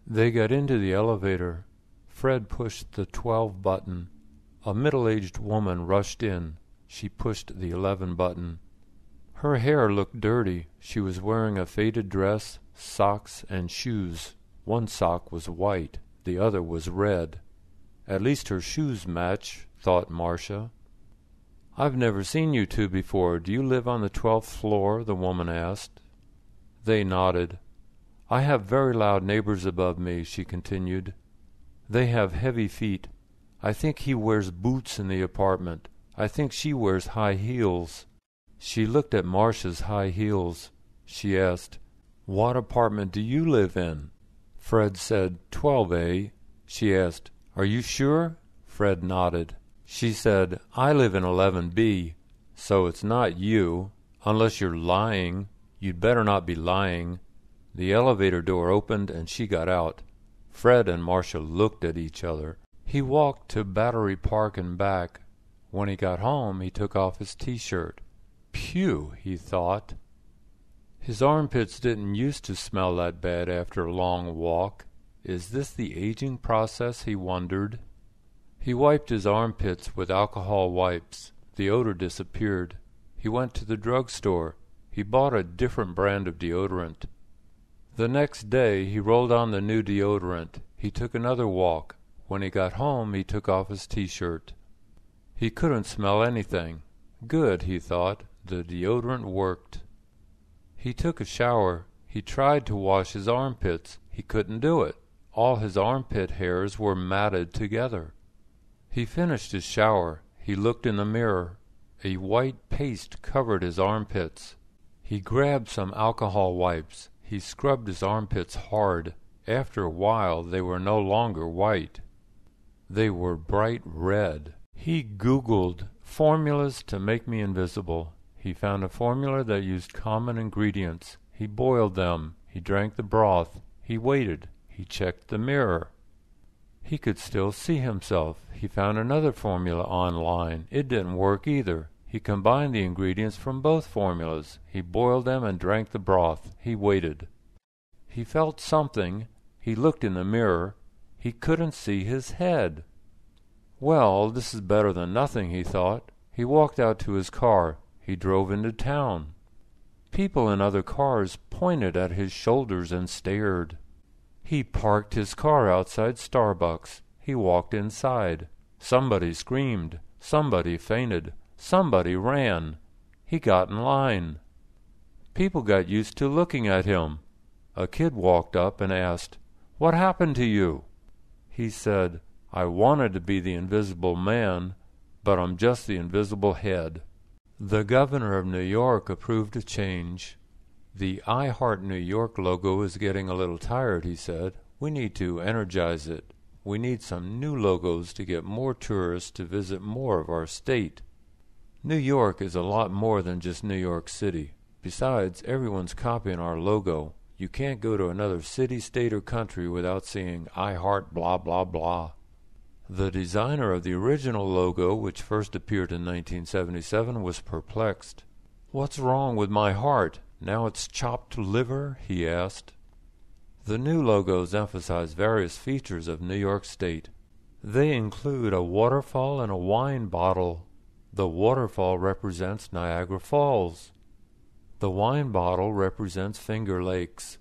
S1: They got into the elevator. Fred pushed the 12 button. A middle-aged woman rushed in. She pushed the 11 button. Her hair looked dirty. She was wearing a faded dress, socks, and shoes. One sock was white. The other was red. At least her shoes match, thought Marcia. "I've never seen you two before. Do you live on the 12th floor?" the woman asked. They nodded. "I have very loud neighbors above me," she continued. "They have heavy feet. I think he wears boots in the apartment. I think she wears high heels." She looked at Marcia's high heels. She asked, "What apartment do you live in?" Fred said, 12A. She asked, "Are you sure?" Fred nodded. She said, "I live in 11B, so it's not you. Unless you're lying. You'd better not be lying." The elevator door opened and she got out. Fred and Marcia looked at each other. He walked to Battery Park and back. When he got home, he took off his T-shirt. "Phew," he thought. His armpits didn't used to smell that bad after a long walk. Is this the aging process, he wondered. He wiped his armpits with alcohol wipes. The odor disappeared. He went to the drugstore. He bought a different brand of deodorant. The next day he rolled on the new deodorant. He took another walk. When he got home he took off his t-shirt. He couldn't smell anything. Good, he thought. The deodorant worked. He took a shower. He tried to wash his armpits. He couldn't do it. All his armpit hairs were matted together. He finished his shower. He looked in the mirror. A white paste covered his armpits. He grabbed some alcohol wipes. He scrubbed his armpits hard. After a while they were no longer white. They were bright red. He Googled formulas to make me invisible. He found a formula that used common ingredients. He boiled them. He drank the broth. He waited. He checked the mirror. He could still see himself. He found another formula online. It didn't work either. He combined the ingredients from both formulas. He boiled them and drank the broth. He waited. He felt something. He looked in the mirror. He couldn't see his head. Well, this is better than nothing, he thought. He walked out to his car. He drove into town. People in other cars pointed at his shoulders and stared. He parked his car outside Starbucks. He walked inside. Somebody screamed. Somebody fainted. Somebody ran. He got in line. People got used to looking at him. A kid walked up and asked, "What happened to you?" He said, "I wanted to be the invisible man, but I'm just the invisible head." The governor of New York approved a change. "The I Heart New York logo is getting a little tired," he said. "We need to energize it. We need some new logos to get more tourists to visit more of our state. New York is a lot more than just New York City. Besides, everyone's copying our logo. You can't go to another city, state, or country without seeing I Heart blah blah blah." The designer of the original logo, which first appeared in 1977, was perplexed. "What's wrong with my heart? Now it's chopped liver?" he asked. The new logos emphasize various features of New York State. They include a waterfall and a wine bottle. The waterfall represents Niagara Falls. The wine bottle represents Finger Lakes.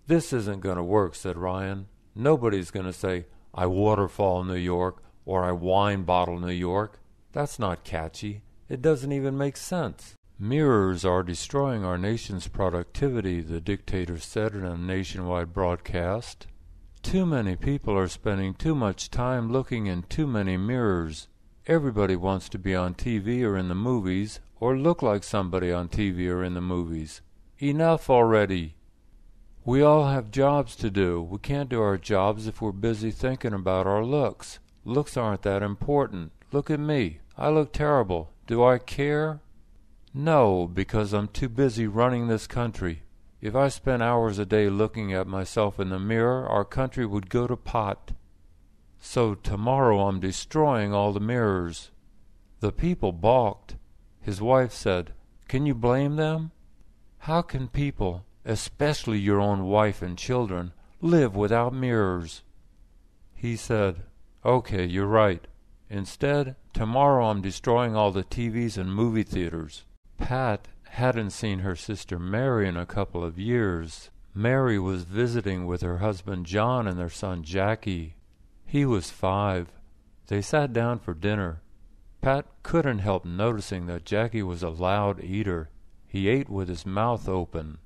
S1: "This isn't going to work," said Ryan. "Nobody's going to say, 'I waterfall New York' or 'I wine bottle New York.' That's not catchy. It doesn't even make sense." "Mirrors are destroying our nation's productivity," the dictator said in a nationwide broadcast. "Too many people are spending too much time looking in too many mirrors. Everybody wants to be on TV or in the movies, or look like somebody on TV or in the movies. Enough already. We all have jobs to do. We can't do our jobs if we're busy thinking about our looks. Looks aren't that important. Look at me. I look terrible. Do I care? No, because I'm too busy running this country. If I spent hours a day looking at myself in the mirror, our country would go to pot. So tomorrow I'm destroying all the mirrors." The people balked. His wife said, "Can you blame them? How can people, especially your own wife and children, live without mirrors?" He said, "Okay, you're right. Instead, tomorrow I'm destroying all the TVs and movie theaters." Pat hadn't seen her sister Mary in a couple of years. Mary was visiting with her husband John and their son Jackie. He was 5. They sat down for dinner. Pat couldn't help noticing that Jackie was a loud eater. He ate with his mouth open.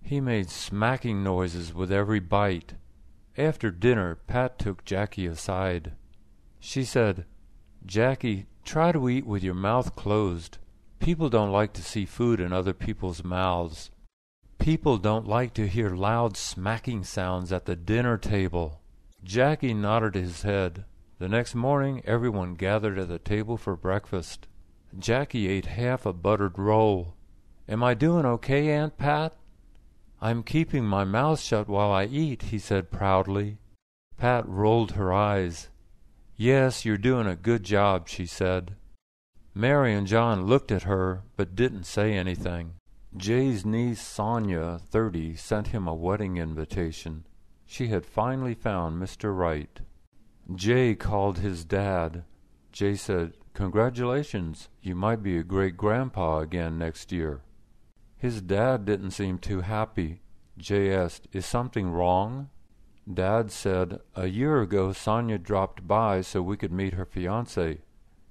S1: He made smacking noises with every bite. After dinner, Pat took Jackie aside. She said, "Jackie, try to eat with your mouth closed. People don't like to see food in other people's mouths. People don't like to hear loud smacking sounds at the dinner table." Jackie nodded his head. The next morning, everyone gathered at the table for breakfast. Jackie ate half a buttered roll. "Am I doing okay, Aunt Pat?" "I'm keeping my mouth shut while I eat," he said proudly. Pat rolled her eyes. "Yes, you're doing a good job," she said. Mary and John looked at her, but didn't say anything. Jay's niece Sonia, 30, sent him a wedding invitation. She had finally found Mr. Right. Jay called his dad. Jay said, "Congratulations, you might be a great-grandpa again next year." His dad didn't seem too happy. Jay asked, "Is something wrong?" Dad said, "A year ago Sonia dropped by so we could meet her fiancé.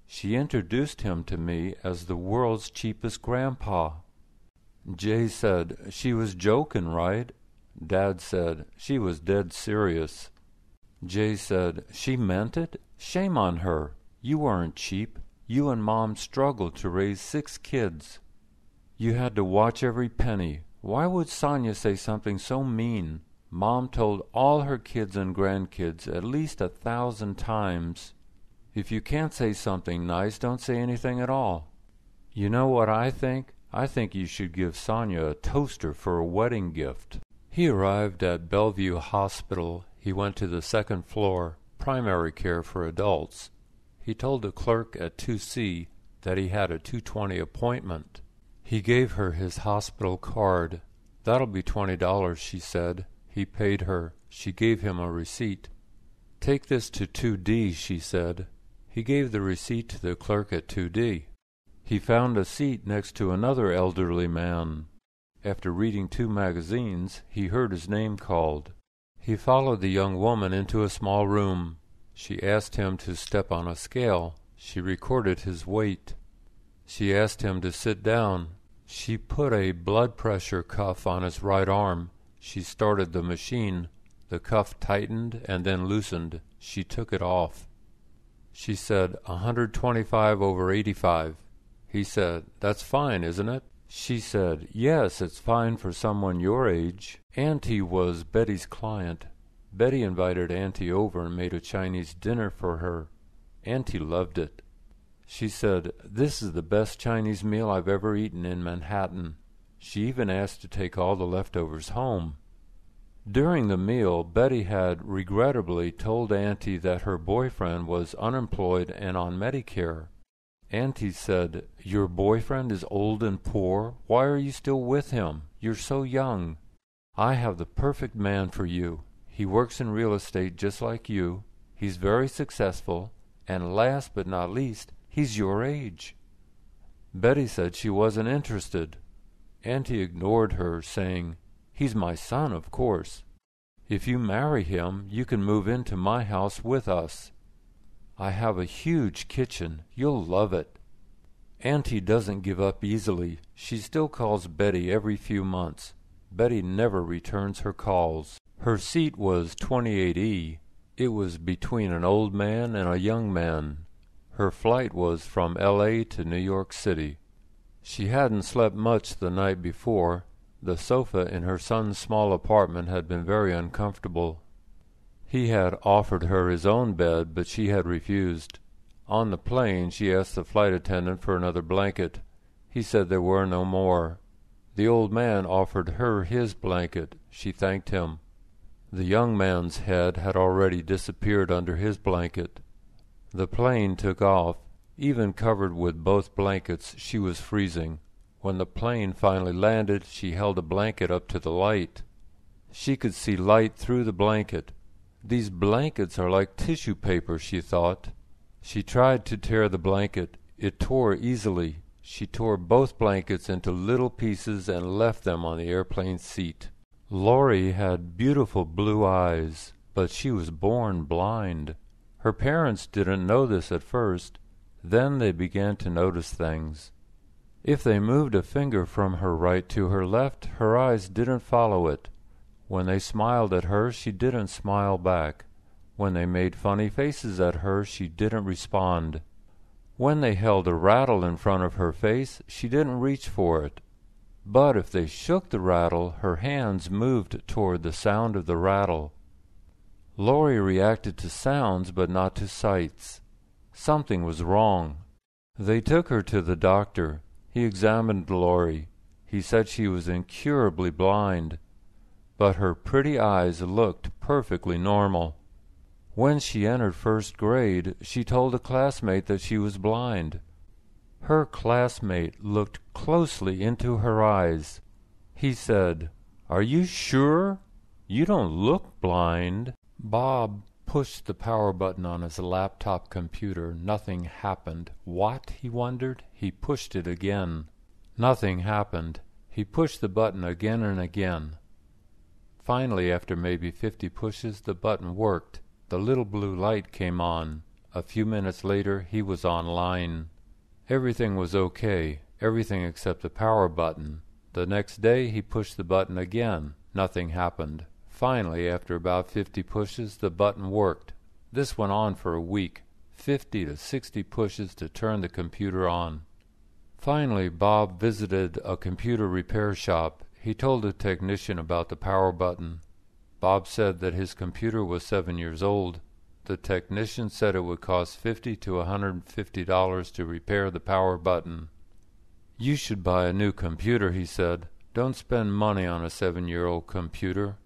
S1: She introduced him to me as the world's cheapest grandpa." Jay said, "She was joking, right?" Dad said, "She was dead serious." Jay said, "She meant it? Shame on her. You weren't cheap. You and Mom struggled to raise 6 kids. You had to watch every penny. Why would Sonia say something so mean? Mom told all her kids and grandkids at least 1,000 times, 'If you can't say something nice, don't say anything at all.' You know what I think? I think you should give Sonia a toaster for a wedding gift." He arrived at Bellevue Hospital. He went to the 2nd floor, primary care for adults. He told the clerk at 2C that he had a 2:20 appointment. He gave her his hospital card. "That'll be $20, she said. He paid her. She gave him a receipt. "Take this to 2D, she said. He gave the receipt to the clerk at 2D. He found a seat next to another elderly man. After reading 2 magazines, he heard his name called. He followed the young woman into a small room. She asked him to step on a scale. She recorded his weight. She asked him to sit down. She put a blood pressure cuff on his right arm. She started the machine. The cuff tightened and then loosened. She took it off. She said, 125/85. He said, "That's fine, isn't it?" She said, "Yes, it's fine for someone your age." Auntie was Betty's client. Betty invited Auntie over and made a Chinese dinner for her. Auntie loved it. She said, "This is the best Chinese meal I've ever eaten in Manhattan." She even asked to take all the leftovers home. During the meal, Betty had regrettably told Auntie that her boyfriend was unemployed and on Medicare. Auntie said, "Your boyfriend is old and poor? Why are you still with him? You're so young. I have the perfect man for you. He works in real estate just like you. He's very successful. And last but not least, he's your age." Betty said she wasn't interested. Auntie ignored her, saying, "He's my son, of course. If you marry him, you can move into my house with us. I have a huge kitchen. You'll love it." Auntie doesn't give up easily. She still calls Betty every few months. Betty never returns her calls. Her seat was 28E. It was between an old man and a young man. Her flight was from L.A. to New York City. She hadn't slept much the night before. The sofa in her son's small apartment had been very uncomfortable. He had offered her his own bed, but she had refused. On the plane, she asked the flight attendant for another blanket. He said there were no more. The old man offered her his blanket. She thanked him. The young man's head had already disappeared under his blanket. The plane took off. Even covered with both blankets, she was freezing. When the plane finally landed, she held a blanket up to the light. She could see light through the blanket. "These blankets are like tissue paper," she thought. She tried to tear the blanket. It tore easily. She tore both blankets into little pieces and left them on the airplane seat. Laurie had beautiful blue eyes, but she was born blind. Her parents didn't know this at first. Then they began to notice things. If they moved a finger from her right to her left, her eyes didn't follow it. When they smiled at her, she didn't smile back. When they made funny faces at her, she didn't respond. When they held a rattle in front of her face, she didn't reach for it. But if they shook the rattle, her hands moved toward the sound of the rattle. Laurie reacted to sounds but not to sights. Something was wrong. They took her to the doctor. He examined Laurie. He said she was incurably blind, but her pretty eyes looked perfectly normal. When she entered 1st grade, she told a classmate that she was blind. Her classmate looked closely into her eyes. He said, "Are you sure? You don't look blind." Bob pushed the power button on his laptop computer. Nothing happened. What? He wondered. He pushed it again. Nothing happened. He pushed the button again and again. Finally, after maybe 50 pushes, the button worked. The little blue light came on. A few minutes later, he was online. Everything was okay, everything except the power button. The next day, he pushed the button again. Nothing happened. Finally, after about 50 pushes, the button worked. This went on for a week, 50 to 60 pushes to turn the computer on. Finally, Bob visited a computer repair shop. He told a technician about the power button. Bob said that his computer was 7 years old. The technician said it would cost $50 to $150 to repair the power button. "You should buy a new computer," he said. "Don't spend money on a 7-year-old computer.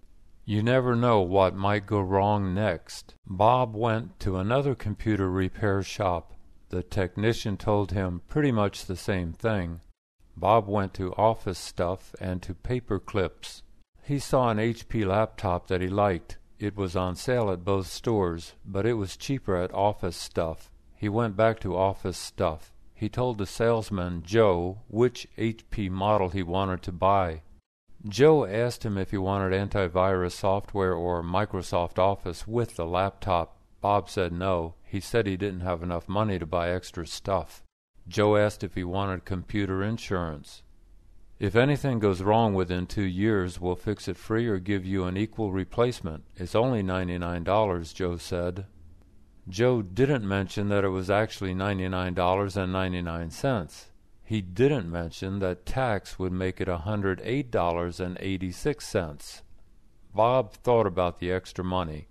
S1: You never know what might go wrong next." Bob went to another computer repair shop. The technician told him pretty much the same thing. Bob went to Office Stuff and to Paper Clips. He saw an HP laptop that he liked. It was on sale at both stores, but it was cheaper at Office Stuff. He went back to Office Stuff. He told the salesman, Joe, which HP model he wanted to buy. Joe asked him if he wanted antivirus software or Microsoft Office with the laptop. Bob said no. He said he didn't have enough money to buy extra stuff. Joe asked if he wanted computer insurance. "If anything goes wrong within 2 years, we'll fix it free or give you an equal replacement. It's only $99, Joe said. Joe didn't mention that it was actually $99.99. He didn't mention that tax would make it $108.86. Bob thought about the extra money.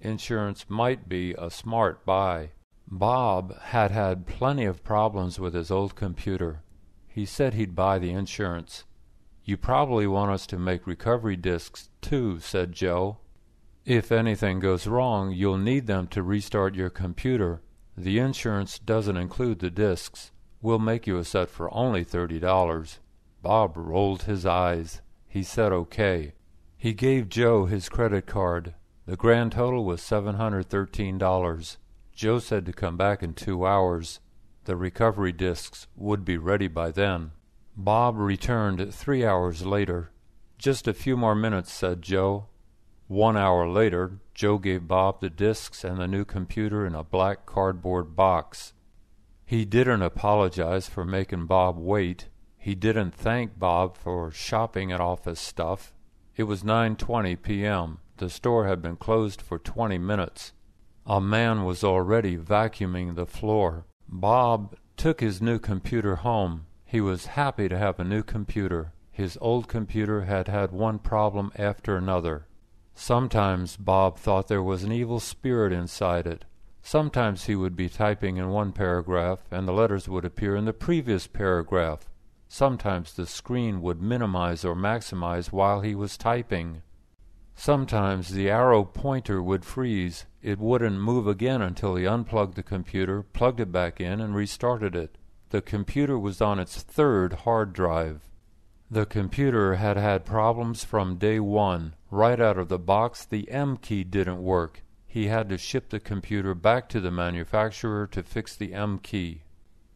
S1: Insurance might be a smart buy. Bob had had plenty of problems with his old computer. He said he'd buy the insurance. "You probably want us to make recovery disks too," said Joe. "If anything goes wrong, you'll need them to restart your computer. The insurance doesn't include the disks. We'll make you a set for only $30. Bob rolled his eyes. He said okay. He gave Joe his credit card. The grand total was $713. Joe said to come back in 2 hours. The recovery disks would be ready by then. Bob returned 3 hours later. "Just a few more minutes," said Joe. 1 hour later, Joe gave Bob the disks and the new computer in a black cardboard box. He didn't apologize for making Bob wait. He didn't thank Bob for shopping at Office Stuff. It was 9:20 p.m. The store had been closed for 20 minutes. A man was already vacuuming the floor. Bob took his new computer home. He was happy to have a new computer. His old computer had had one problem after another. Sometimes Bob thought there was an evil spirit inside it. Sometimes he would be typing in one paragraph and the letters would appear in the previous paragraph. Sometimes the screen would minimize or maximize while he was typing. Sometimes the arrow pointer would freeze. It wouldn't move again until he unplugged the computer, plugged it back in, and restarted it. The computer was on its 3rd hard drive. The computer had had problems from day one. Right out of the box, the M key didn't work. He had to ship the computer back to the manufacturer to fix the M key.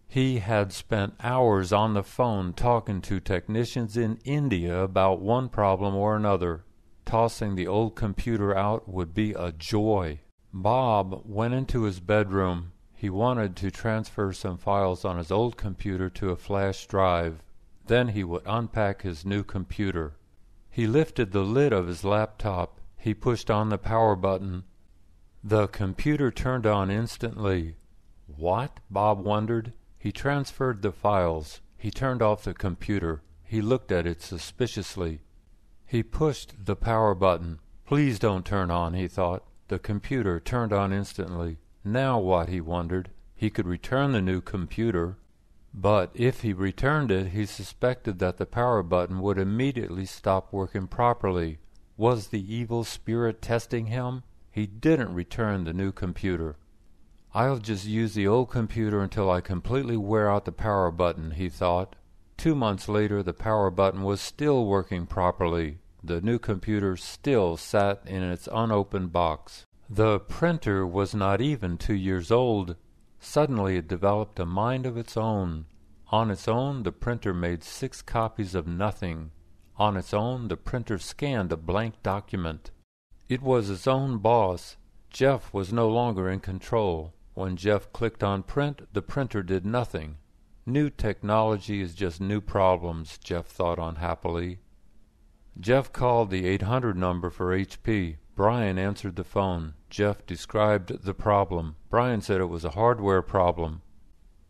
S1: He had spent hours on the phone talking to technicians in India about one problem or another. Tossing the old computer out would be a joy. Bob went into his bedroom. He wanted to transfer some files on his old computer to a flash drive. Then he would unpack his new computer. He lifted the lid of his laptop. He pushed on the power button. The computer turned on instantly. What? Bob wondered. He transferred the files. He turned off the computer. He looked at it suspiciously. He pushed the power button. Please don't turn on, he thought. The computer turned on instantly. Now what, he wondered. He could return the new computer. But if he returned it, he suspected that the power button would immediately stop working properly. Was the evil spirit testing him? He didn't return the new computer. I'll just use the old computer until I completely wear out the power button, he thought. 2 months later, the power button was still working properly. The new computer still sat in its unopened box. The printer was not even 2 years old. Suddenly it developed a mind of its own. On its own, the printer made 6 copies of nothing. On its own, the printer scanned a blank document. It was its own boss. Jeff was no longer in control. When Jeff clicked on print, the printer did nothing. New technology is just new problems, Jeff thought unhappily. Jeff called the 800 number for HP. Brian answered the phone. Jeff described the problem. Brian said it was a hardware problem.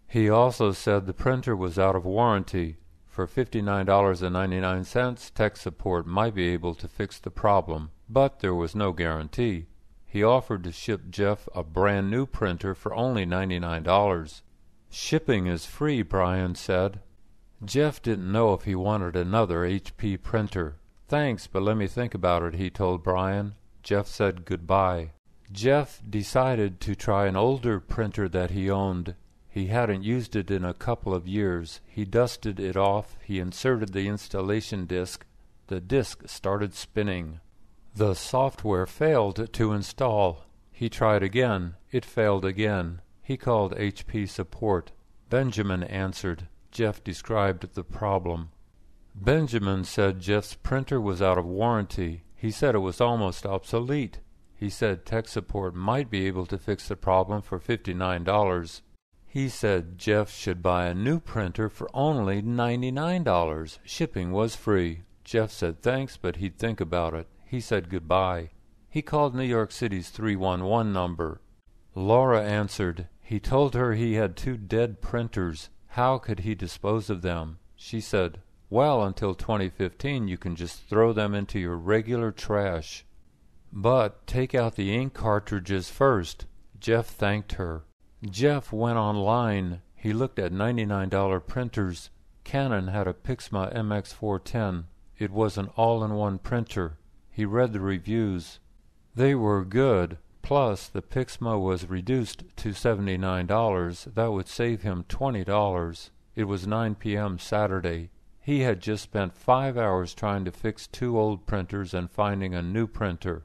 S1: He also said the printer was out of warranty. For $59.99, tech support might be able to fix the problem, but there was no guarantee. He offered to ship Jeff a brand new printer for only $99. Shipping is free, Brian said. Jeff didn't know if he wanted another HP printer. Thanks, but let me think about it, he told Brian. Jeff said goodbye. Jeff decided to try an older printer that he owned. He hadn't used it in a couple of years. He dusted it off. He inserted the installation disk. The disk started spinning. The software failed to install. He tried again. It failed again. He called HP support. Benjamin answered. Jeff described the problem. Benjamin said Jeff's printer was out of warranty. He said it was almost obsolete. He said tech support might be able to fix the problem for $59. He said Jeff should buy a new printer for only $99. Shipping was free. Jeff said thanks, but he'd think about it. He said goodbye. He called New York City's 311 number. Laura answered. He told her he had 2 dead printers. How could he dispose of them? She said, well, until 2015 you can just throw them into your regular trash. But take out the ink cartridges first. Jeff thanked her. Jeff went online. He looked at $99 printers. Canon had a Pixma MX410. It was an all-in-one printer. He read the reviews. They were good. Plus, the Pixma was reduced to $79. That would save him $20. It was 9 p.m. Saturday. He had just spent 5 hours trying to fix 2 old printers and finding a new printer.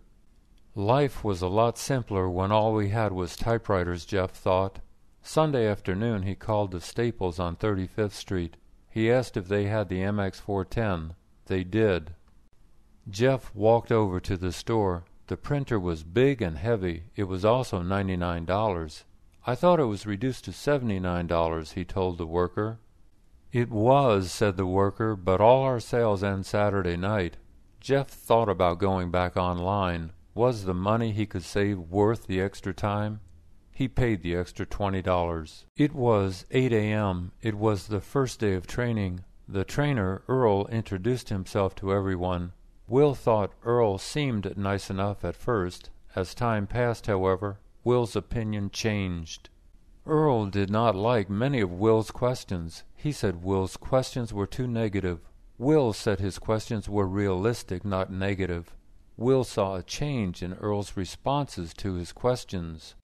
S1: Life was a lot simpler when all we had was typewriters, Jeff thought. Sunday afternoon he called the Staples on 35th Street. He asked if they had the MX410. They did. Jeff walked over to the store. The printer was big and heavy. It was also $99. I thought it was reduced to $79, he told the worker. It was, said the worker, but all our sales end Saturday night. Jeff thought about going back online. Was the money he could save worth the extra time? He paid the extra $20. It was 8 a.m. It was the first day of training. The trainer, Earl, introduced himself to everyone. Will thought Earl seemed nice enough at first. As time passed, however, Will's opinion changed. Earl did not like many of Will's questions. He said Will's questions were too negative. Will said his questions were realistic, not negative. Will saw a change in Earl's responses to his questions.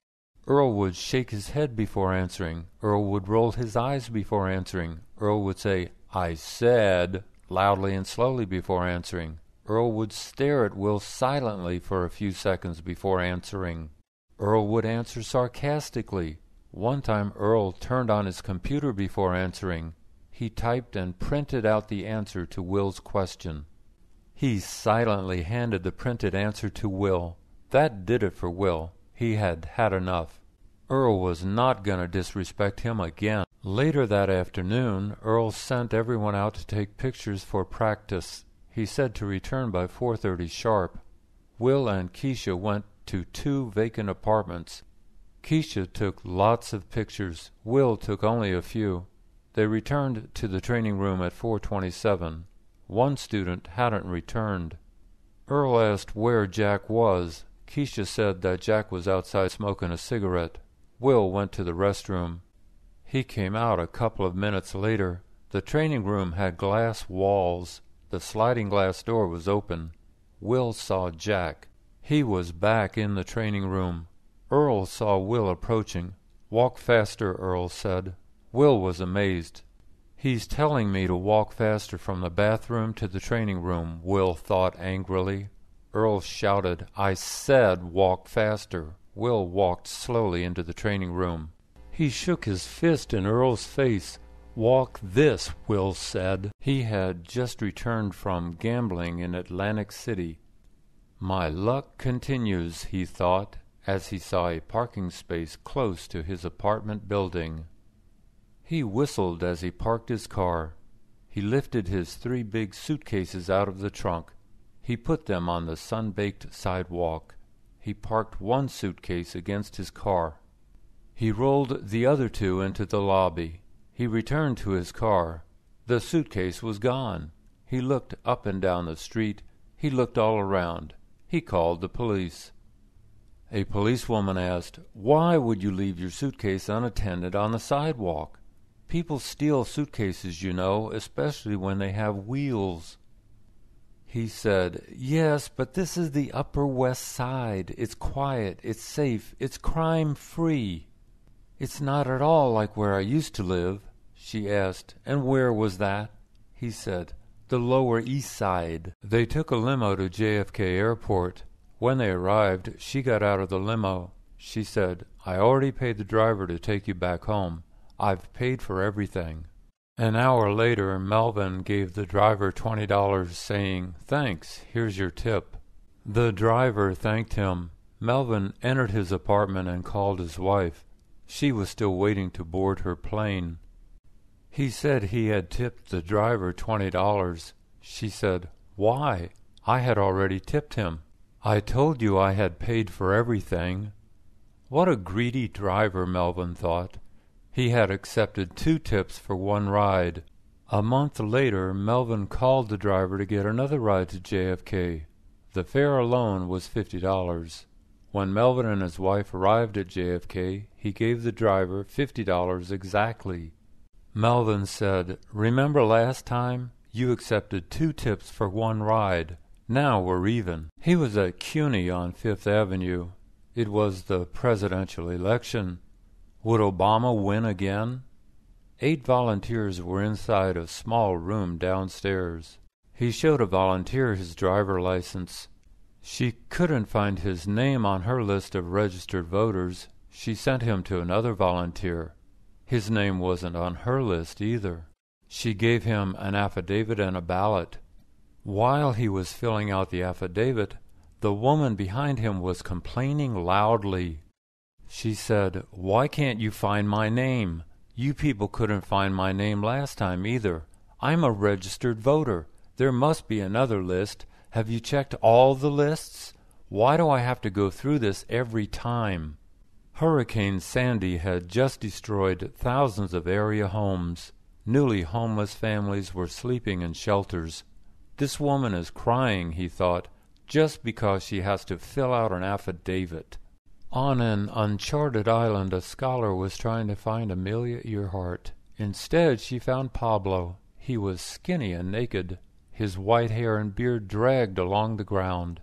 S1: Earl would shake his head before answering. Earl would roll his eyes before answering. Earl would say, I said, loudly and slowly before answering. Earl would stare at Will silently for a few seconds before answering. Earl would answer sarcastically. One time Earl turned on his computer before answering. He typed and printed out the answer to Will's question. He silently handed the printed answer to Will. That did it for Will. He had had enough. Earl was not going to disrespect him again. Later that afternoon, Earl sent everyone out to take pictures for practice. He said to return by 4:30 sharp. Will and Keisha went to 2 vacant apartments. Keisha took lots of pictures. Will took only a few. They returned to the training room at 4:27. One student hadn't returned. Earl asked where Jack was. Keisha said that Jack was outside smoking a cigarette. Will went to the restroom. He came out a couple of minutes later. The training room had glass walls. The sliding glass door was open. Will saw Jack. He was back in the training room. Earl saw Will approaching. Walk faster, Earl said. Will was amazed. He's telling me to walk faster from the bathroom to the training room, Will thought angrily. Earl shouted, I said walk faster. Will walked slowly into the training room. He shook his fist in Earl's face. "Walk this," Will said. He had just returned from gambling in Atlantic City. "My luck continues," he thought, as he saw a parking space close to his apartment building. He whistled as he parked his car. He lifted his 3 big suitcases out of the trunk. He put them on the sun-baked sidewalk. He parked one suitcase against his car. He rolled the other 2 into the lobby. He returned to his car. The suitcase was gone. He looked up and down the street. He looked all around. He called the police. A policewoman asked, "Why would you leave your suitcase unattended on the sidewalk? People steal suitcases, you know, especially when they have wheels." He said, "Yes, but this is the Upper West Side. It's quiet, it's safe, it's crime-free." "It's not at all like where I used to live." She asked, "And where was that?" He said, "The Lower East Side." They took a limo to JFK Airport. When they arrived, she got out of the limo. She said, "I already paid the driver to take you back home. I've paid for everything." An hour later, Melvin gave the driver $20, saying, "Thanks, here's your tip." The driver thanked him. Melvin entered his apartment and called his wife. She was still waiting to board her plane. He said he had tipped the driver $20. She said, "Why? I had already tipped him. I told you I had paid for everything." What a greedy driver, Melvin thought. He had accepted 2 tips for 1 ride. A month later, Melvin called the driver to get another ride to JFK. The fare alone was $50. When Melvin and his wife arrived at JFK, he gave the driver $50 exactly. Melvin said, "Remember last time? You accepted 2 tips for 1 ride. Now we're even." He was at CUNY on Fifth Avenue. It was the presidential election. Would Obama win again? 8 volunteers were inside a small room downstairs. He showed a volunteer his driver license. She couldn't find his name on her list of registered voters. She sent him to another volunteer. His name wasn't on her list either. She gave him an affidavit and a ballot. While he was filling out the affidavit, the woman behind him was complaining loudly. She said, "Why can't you find my name? You people couldn't find my name last time either. I'm a registered voter. There must be another list. Have you checked all the lists? Why do I have to go through this every time?" Hurricane Sandy had just destroyed thousands of area homes. Newly homeless families were sleeping in shelters. This woman is crying, he thought, just because she has to fill out an affidavit. On an uncharted island, a scholar was trying to find Amelia Earhart. Instead, she found Pablo. He was skinny and naked. His white hair and beard dragged along the ground.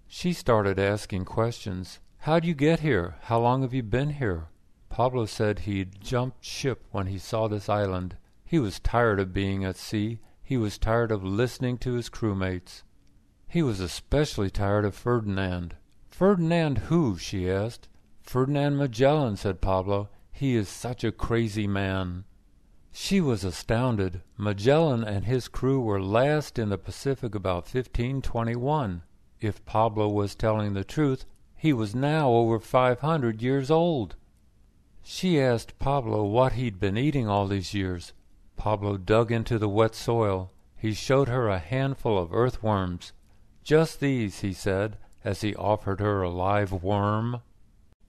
S1: She started asking questions. "How'd you get here? How long have you been here?" Pablo said he'd jumped ship when he saw this island. He was tired of being at sea. He was tired of listening to his crewmates. He was especially tired of Ferdinand. "Ferdinand who?" she asked. "Ferdinand Magellan," said Pablo. "He is such a crazy man." She was astounded. Magellan and his crew were last in the Pacific about 1521. If Pablo was telling the truth, he was now over 500 years old. She asked Pablo what he'd been eating all these years. Pablo dug into the wet soil. He showed her a handful of earthworms. "Just these," he said, as he offered her a live worm.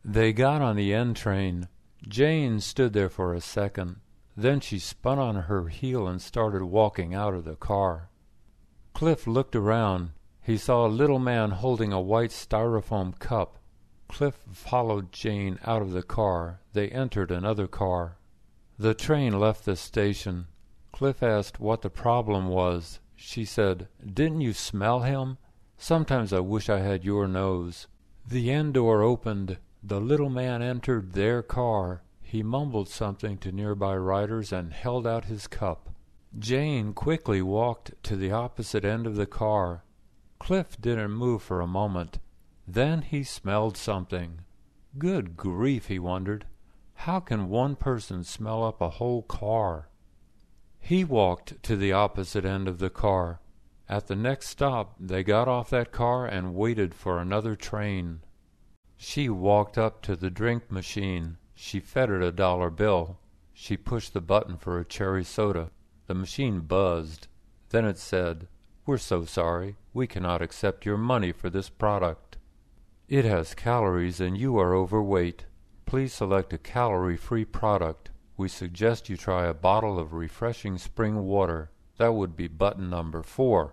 S1: They got on the N train. Jane stood there for a second. Then she spun on her heel and started walking out of the car. Cliff looked around. He saw a little man holding a white styrofoam cup. Cliff followed Jane out of the car. They entered another car. The train left the station. Cliff asked what the problem was. She said, "Didn't you smell him? Sometimes I wish I had your nose." The end door opened. The little man entered their car. He mumbled something to nearby riders and held out his cup. Jane quickly walked to the opposite end of the car. Cliff didn't move for a moment. Then he smelled something. Good grief, he wondered. How can one person smell up a whole car? He walked to the opposite end of the car. At the next stop, they got off that car and waited for another train. She walked up to the drink machine. She fed it $1 bill. She pushed the button for a cherry soda. The machine buzzed. Then it said, "We're so sorry. We cannot accept your money for this product. It has calories and you are overweight. Please select a calorie-free product. We suggest you try a bottle of refreshing spring water. That would be button number 4.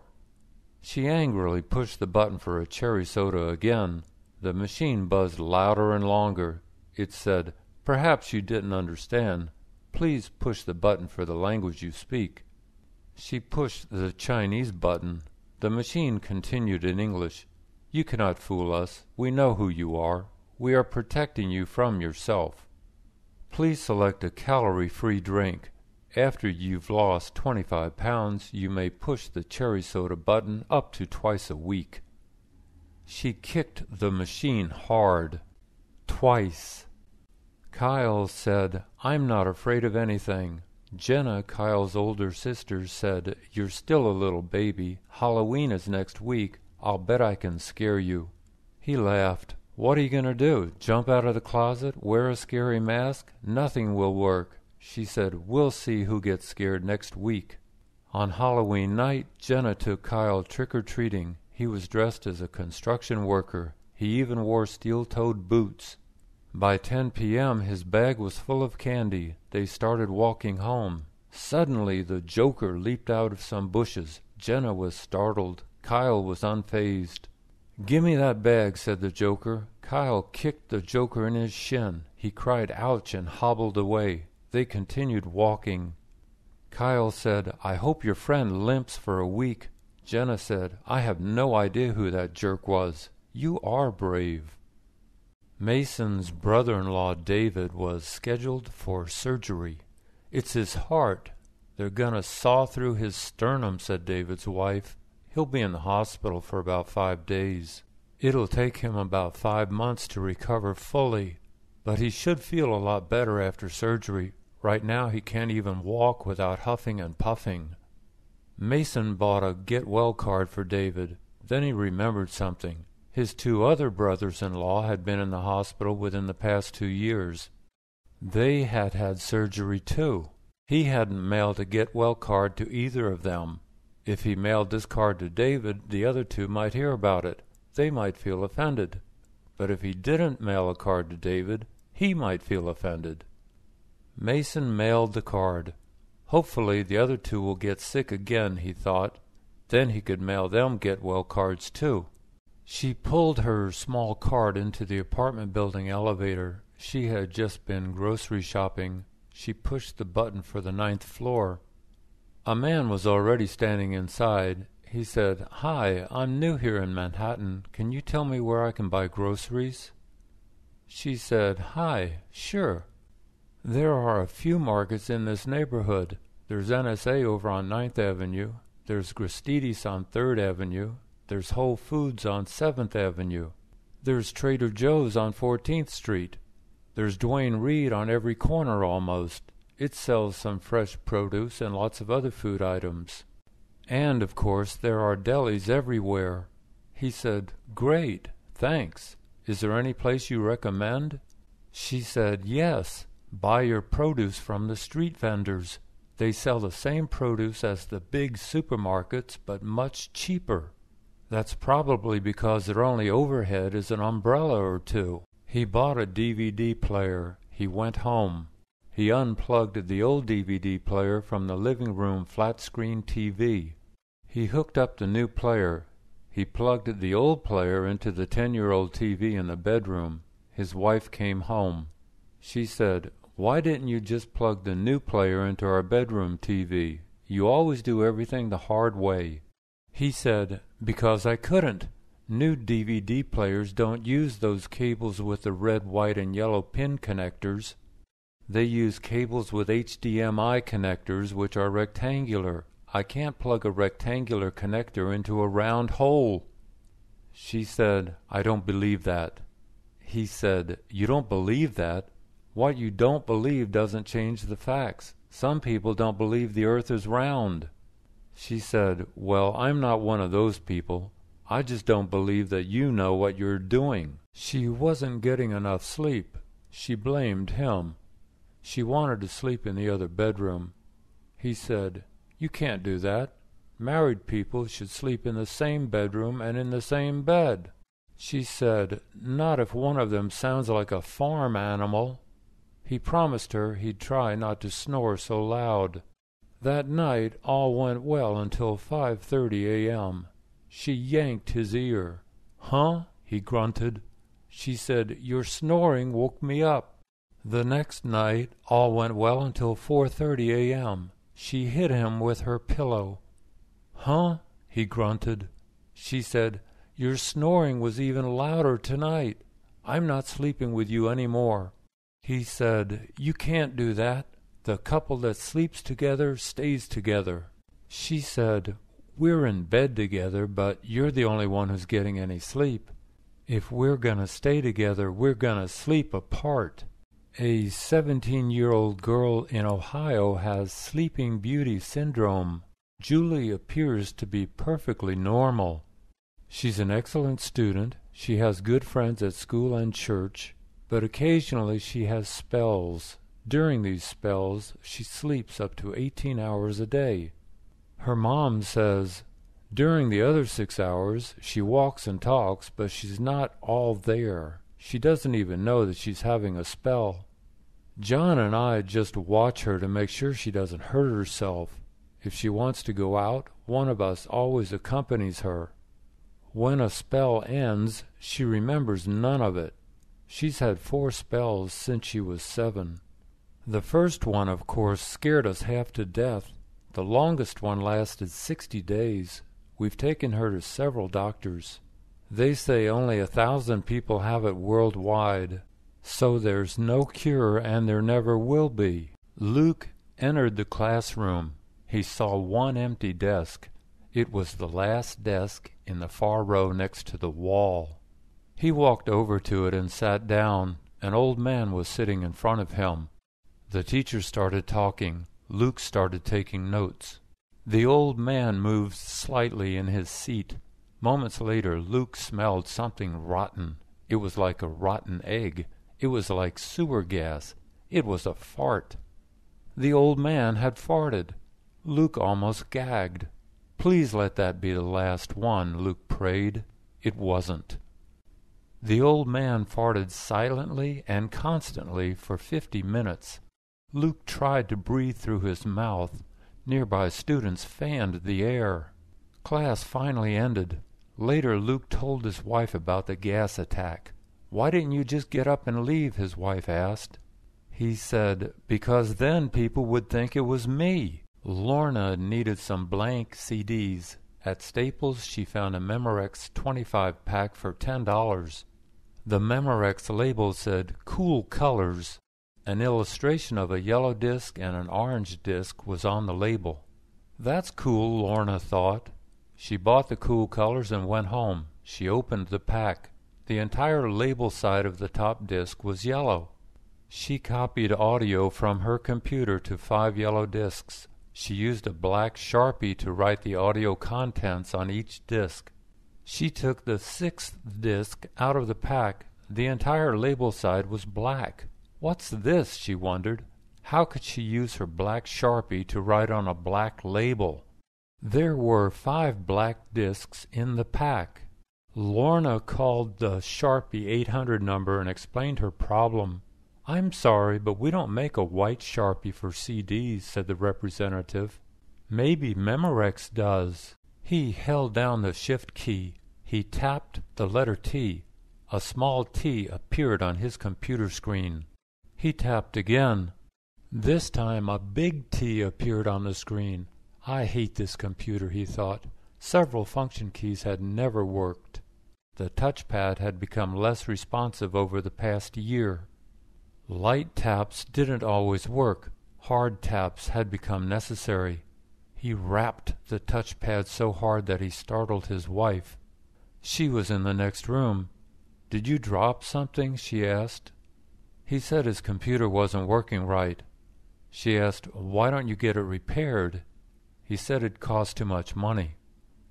S1: She angrily pushed the button for a cherry soda again. The machine buzzed louder and longer. It said, "Perhaps you didn't understand. Please push the button for the language you speak." She pushed the Chinese button. The machine continued in English. "You cannot fool us. We know who you are. We are protecting you from yourself. Please select a calorie-free drink. After you've lost 25 pounds, you may push the cherry soda button up to twice a week." She kicked the machine hard. Twice. Kyle said, "I'm not afraid of anything." Jenna, Kyle's older sister, said, "You're still a little baby. Halloween is next week. I'll bet I can scare you." He laughed. "What are you going to do? Jump out of the closet? Wear a scary mask? Nothing will work." She said, "We'll see who gets scared next week." On Halloween night, Jenna took Kyle trick-or-treating. He was dressed as a construction worker. He even wore steel-toed boots. By 10 p.m. his bag was full of candy. They started walking home. Suddenly the Joker leaped out of some bushes. Jenna was startled. Kyle was unfazed. "Gimme that bag," said the Joker. Kyle kicked the Joker in his shin. He cried ouch and hobbled away. They continued walking. Kyle said, "I hope your friend limps for a week." Jenna said, "I have no idea who that jerk was. You are brave." Mason's brother-in-law David was scheduled for surgery. "It's his heart. They're gonna saw through his sternum," said David's wife. "He'll be in the hospital for about 5 days. It'll take him about 5 months to recover fully, but he should feel a lot better after surgery. Right now he can't even walk without huffing and puffing." Mason bought a get-well card for David. Then he remembered something. His 2 other brothers-in-law had been in the hospital within the past 2 years. They had had surgery too. He hadn't mailed a get-well card to either of them. If he mailed this card to David, the other 2 might hear about it. They might feel offended. But if he didn't mail a card to David, he might feel offended. Mason mailed the card. Hopefully the other 2 will get sick again, he thought. Then he could mail them get-well cards too. She pulled her small cart into the apartment building elevator. She had just been grocery shopping. She pushed the button for the 9th floor. A man was already standing inside. He said, "Hi, I'm new here in Manhattan. Can you tell me where I can buy groceries?" She said, "Hi, sure. There are a few markets in this neighborhood. There's NSA over on 9th Avenue. There's Gristidis on 3rd Avenue. There's Whole Foods on 7th Avenue. There's Trader Joe's on 14th Street. There's Duane Reade on every corner almost. It sells some fresh produce and lots of other food items. And, of course, there are delis everywhere." He said, "Great, thanks. Is there any place you recommend?" She said, "Yes. Buy your produce from the street vendors. They sell the same produce as the big supermarkets, but much cheaper. That's probably because their only overhead is an umbrella or 2. He bought a DVD player. He went home. He unplugged the old DVD player from the living room flat-screen TV. He hooked up the new player. He plugged the old player into the 10-year-old TV in the bedroom. His wife came home. She said, "Why didn't you just plug the new player into our bedroom TV? You always do everything the hard way." He said, "Because I couldn't. New DVD players don't use those cables with the red, white, and yellow pin connectors. They use cables with HDMI connectors, which are rectangular. I can't plug a rectangular connector into a round hole." She said, "I don't believe that." He said, "You don't believe that? What you don't believe doesn't change the facts. Some people don't believe the earth is round." She said, "Well, I'm not one of those people. I just don't believe that you know what you're doing." She wasn't getting enough sleep. She blamed him. She wanted to sleep in the other bedroom. He said, "You can't do that. Married people should sleep in the same bedroom and in the same bed." She said, "Not if one of them sounds like a farm animal." He promised her he'd try not to snore so loud. That night all went well until 5:30 a.m. She yanked his ear. "Huh?" he grunted. She said, "Your snoring woke me up." The next night all went well until 4:30 a.m. She hit him with her pillow. "Huh?" he grunted. She said, "Your snoring was even louder tonight. I'm not sleeping with you any more." He said, "You can't do that. The couple that sleeps together stays together." She said, "We're in bed together, but you're the only one who's getting any sleep. If we're gonna stay together, we're gonna sleep apart." A 17-year-old girl in Ohio has Sleeping Beauty syndrome. Julie appears to be perfectly normal. She's an excellent student. She has good friends at school and church, but occasionally she has spells. During these spells, she sleeps up to 18 hours a day. Her mom says, during the other 6 hours, she walks and talks, but she's not all there. She doesn't even know that she's having a spell. John and I just watch her to make sure she doesn't hurt herself. If she wants to go out, one of us always accompanies her. When a spell ends, she remembers none of it. She's had 4 spells since she was 7. The first one, of course, scared us half to death. The longest one lasted 60 days. We've taken her to several doctors. They say only 1,000 people have it worldwide, so there's no cure and there never will be. Luke entered the classroom. He saw one empty desk. It was the last desk in the far row next to the wall. He walked over to it and sat down. An old man was sitting in front of him. The teacher started talking. Luke started taking notes. The old man moved slightly in his seat. Moments later, Luke smelled something rotten. It was like a rotten egg. It was like sewer gas. It was a fart. The old man had farted. Luke almost gagged. "Please let that be the last one," Luke prayed. It wasn't. The old man farted silently and constantly for 50 minutes. Luke tried to breathe through his mouth. Nearby students fanned the air. Class finally ended. Later, Luke told his wife about the gas attack. "Why didn't you just get up and leave?" his wife asked. He said, "Because then people would think it was me." Lorna needed some blank CDs. At Staples, she found a Memorex 25-pack for $10. The Memorex label said, "Cool Colors." An illustration of a yellow disc and an orange disc was on the label. "That's cool," Lorna thought. She bought the Cool Colors and went home. She opened the pack. The entire label side of the top disc was yellow. She copied audio from her computer to 5 yellow discs. She used a black Sharpie to write the audio contents on each disc. She took the 6th disc out of the pack. The entire label side was black. "What's this?" she wondered. How could she use her black Sharpie to write on a black label? There were 5 black discs in the pack. Lorna called the Sharpie 800 number and explained her problem. "I'm sorry, but we don't make a white Sharpie for CDs," said the representative. "Maybe Memorex does." He held down the shift key. He tapped the letter T. A small T appeared on his computer screen. He tapped again. This time a big T appeared on the screen. "I hate this computer," he thought. Several function keys had never worked. The touchpad had become less responsive over the past year. Light taps didn't always work. Hard taps had become necessary. He rapped the touchpad so hard that he startled his wife. She was in the next room. "Did you drop something?" she asked. He said his computer wasn't working right. She asked, "Why don't you get it repaired?" He said it cost too much money.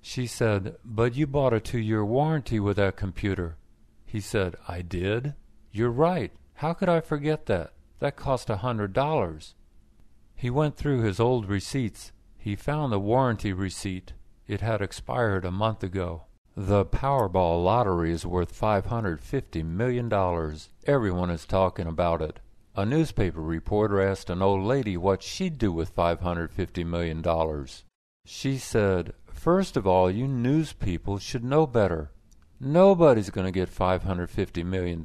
S1: She said, "But you bought a 2-year warranty with that computer." He said, "I did? You're right. How could I forget that? That cost $100. He went through his old receipts. He found the warranty receipt. It had expired a month ago. The Powerball lottery is worth $550 million. Everyone is talking about it. A newspaper reporter asked an old lady what she'd do with $550 million. She said, "First of all, you news people should know better. Nobody's going to get $550 million.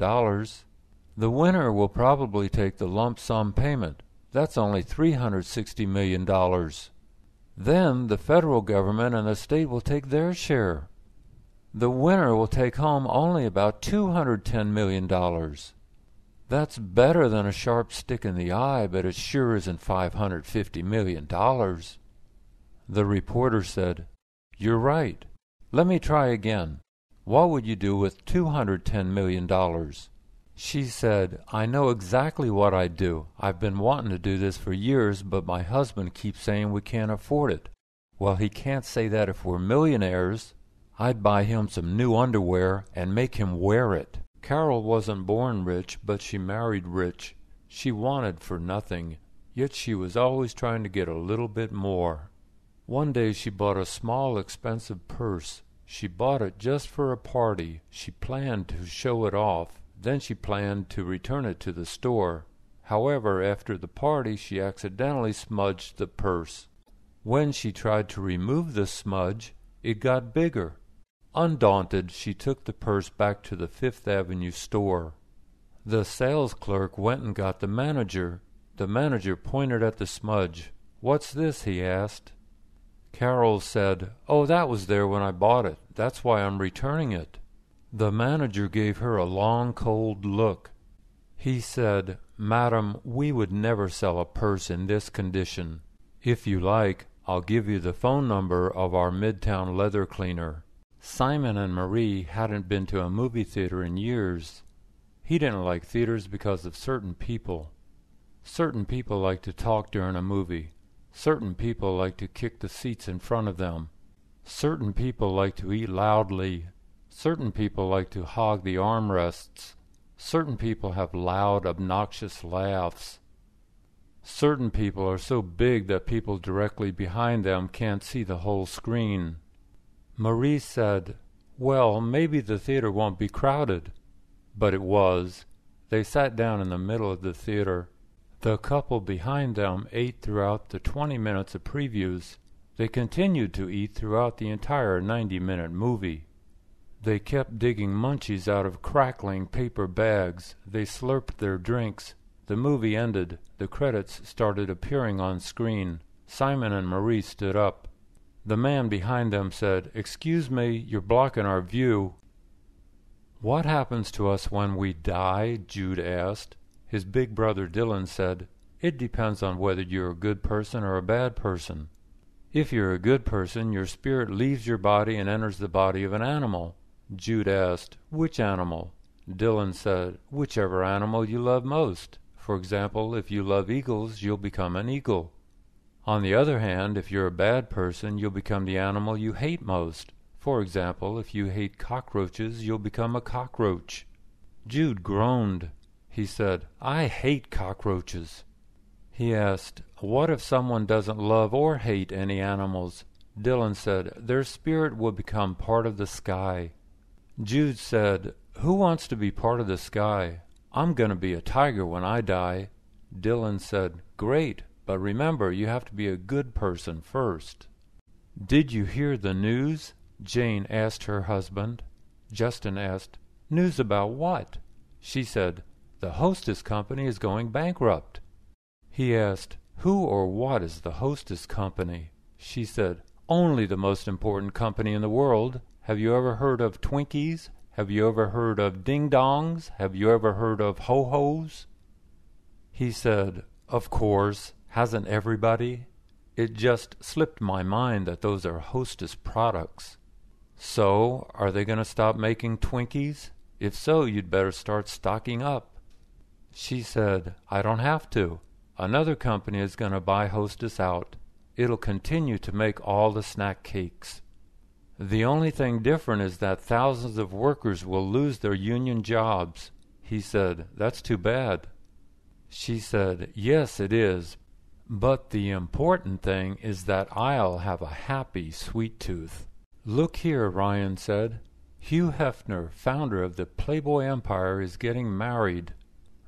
S1: The winner will probably take the lump sum payment. That's only $360 million. Then the federal government and the state will take their share. The winner will take home only about $210 million. That's better than a sharp stick in the eye, but it sure isn't $550 million. The reporter said, "You're right. Let me try again. What would you do with $210 million? She said, "I know exactly what I'd do. I've been wanting to do this for years, but my husband keeps saying we can't afford it." "Well, he can't say that if we're millionaires." "I'd buy him some new underwear and make him wear it." Carol wasn't born rich, but she married rich. She wanted for nothing, yet she was always trying to get a little bit more. One day she bought a small, expensive purse. She bought it just for a party. She planned to show it off. Then she planned to return it to the store. However, after the party, she accidentally smudged the purse. When she tried to remove the smudge, it got bigger. Undaunted, she took the purse back to the Fifth Avenue store. The sales clerk went and got the manager. The manager pointed at the smudge. "What's this?" he asked. Carol said, "Oh, that was there when I bought it. That's why I'm returning it." The manager gave her a long, cold look. He said, "Madam, we would never sell a purse in this condition. If you like, I'll give you the phone number of our Midtown leather cleaner." Simon and Marie hadn't been to a movie theater in years. He didn't like theaters because of certain people. Certain people like to talk during a movie. Certain people like to kick the seats in front of them. Certain people like to eat loudly. Certain people like to hog the armrests. Certain people have loud, obnoxious laughs. Certain people are so big that people directly behind them can't see the whole screen. Marie said, "Well, maybe the theater won't be crowded." But it was. They sat down in the middle of the theater. The couple behind them ate throughout the 20 minutes of previews. They continued to eat throughout the entire 90-minute movie. They kept digging munchies out of crackling paper bags. They slurped their drinks. The movie ended. The credits started appearing on screen. Simon and Marie stood up. The man behind them said, "Excuse me, you're blocking our view." "What happens to us when we die?" Jude asked. His big brother Dylan said, "It depends on whether you're a good person or a bad person. If you're a good person, your spirit leaves your body and enters the body of an animal." Jude asked, "Which animal?" Dylan said, "Whichever animal you love most. For example, if you love eagles, you'll become an eagle. On the other hand, if you're a bad person, you'll become the animal you hate most. For example, if you hate cockroaches, you'll become a cockroach." Jude groaned. He said, "I hate cockroaches." He asked, "What if someone doesn't love or hate any animals?" Dylan said, "Their spirit will become part of the sky." Jude said, "Who wants to be part of the sky? I'm going to be a tiger when I die." Dylan said, "Great, but remember, you have to be a good person first." "Did you hear the news?" Jane asked her husband. Justin asked, "News about what?" She said, "The Hostess Company is going bankrupt." He asked, "Who or what is the Hostess Company?" She said, "Only the most important company in the world. Have you ever heard of Twinkies? Have you ever heard of ding-dongs? Have you ever heard of ho-hos?" He said, "Of course. Hasn't everybody? It just slipped my mind that those are Hostess products." "So, are they going to stop making Twinkies? If so, you'd better start stocking up." She said, "I don't have to. Another company is going to buy Hostess out. It'll continue to make all the snack cakes. The only thing different is that thousands of workers will lose their union jobs." He said, "That's too bad." She said, "Yes, it is. But the important thing is that I'll have a happy sweet tooth." "Look here," Ryan said. "Hugh Hefner, founder of the Playboy Empire, is getting married."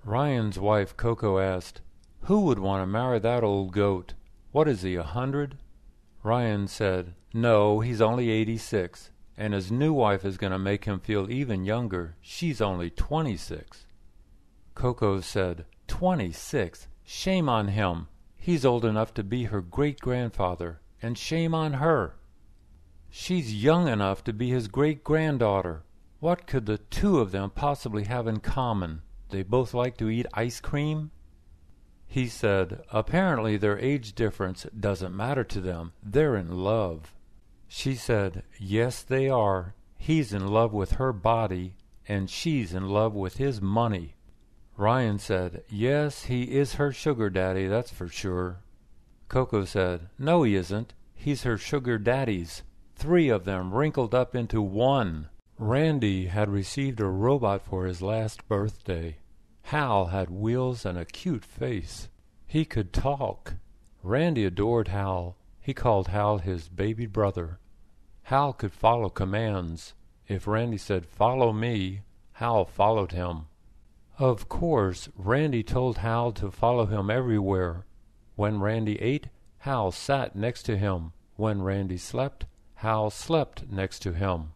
S1: Ryan's wife, Coco, asked, "Who would want to marry that old goat? What is he, 100? Ryan said, "No, he's only 86, and his new wife is going to make him feel even younger. She's only 26. Coco said, 26? Shame on him. He's old enough to be her great-grandfather, and shame on her. She's young enough to be his great-granddaughter. What could the two of them possibly have in common? They both like to eat ice cream?" He said, "Apparently their age difference doesn't matter to them. They're in love." She said, "Yes, they are. He's in love with her body, and she's in love with his money." Ryan said, "Yes, he is her sugar daddy, that's for sure." Coco said, "No, he isn't. He's her sugar daddies. 3 of them wrinkled up into one." Randy had received a robot for his last birthday. Hal had wheels and a cute face. He could talk. Randy adored Hal. He called Hal his baby brother. Hal could follow commands. If Randy said, "Follow me," Hal followed him. Of course, Randy told Hal to follow him everywhere. When Randy ate, Hal sat next to him. When Randy slept, Hal slept next to him.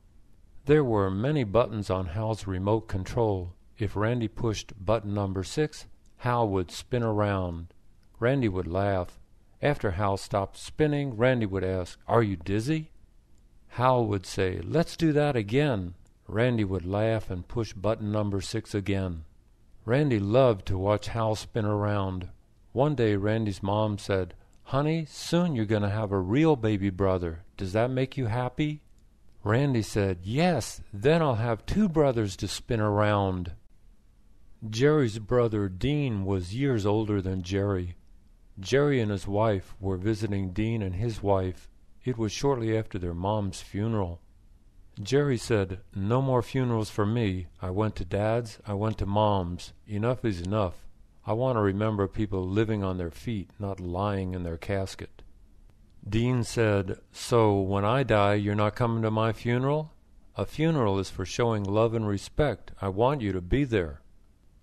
S1: There were many buttons on Hal's remote control. If Randy pushed button number 6, Hal would spin around. Randy would laugh. After Hal stopped spinning, Randy would ask, "Are you dizzy?" Hal would say, "Let's do that again." Randy would laugh and push button number 6 again. Randy loved to watch Hal spin around. One day Randy's mom said, "Honey, soon you're going to have a real baby brother. Does that make you happy?" Randy said, "Yes, then I'll have 2 brothers to spin around." Jerry's brother Dean was years older than Jerry. Jerry and his wife were visiting Dean and his wife. It was shortly after their mom's funeral. Jerry said, "No more funerals for me. I went to Dad's, I went to Mom's. Enough is enough. I want to remember people living on their feet, not lying in their casket." Dean said, "So when I die, you're not coming to my funeral? A funeral is for showing love and respect. I want you to be there."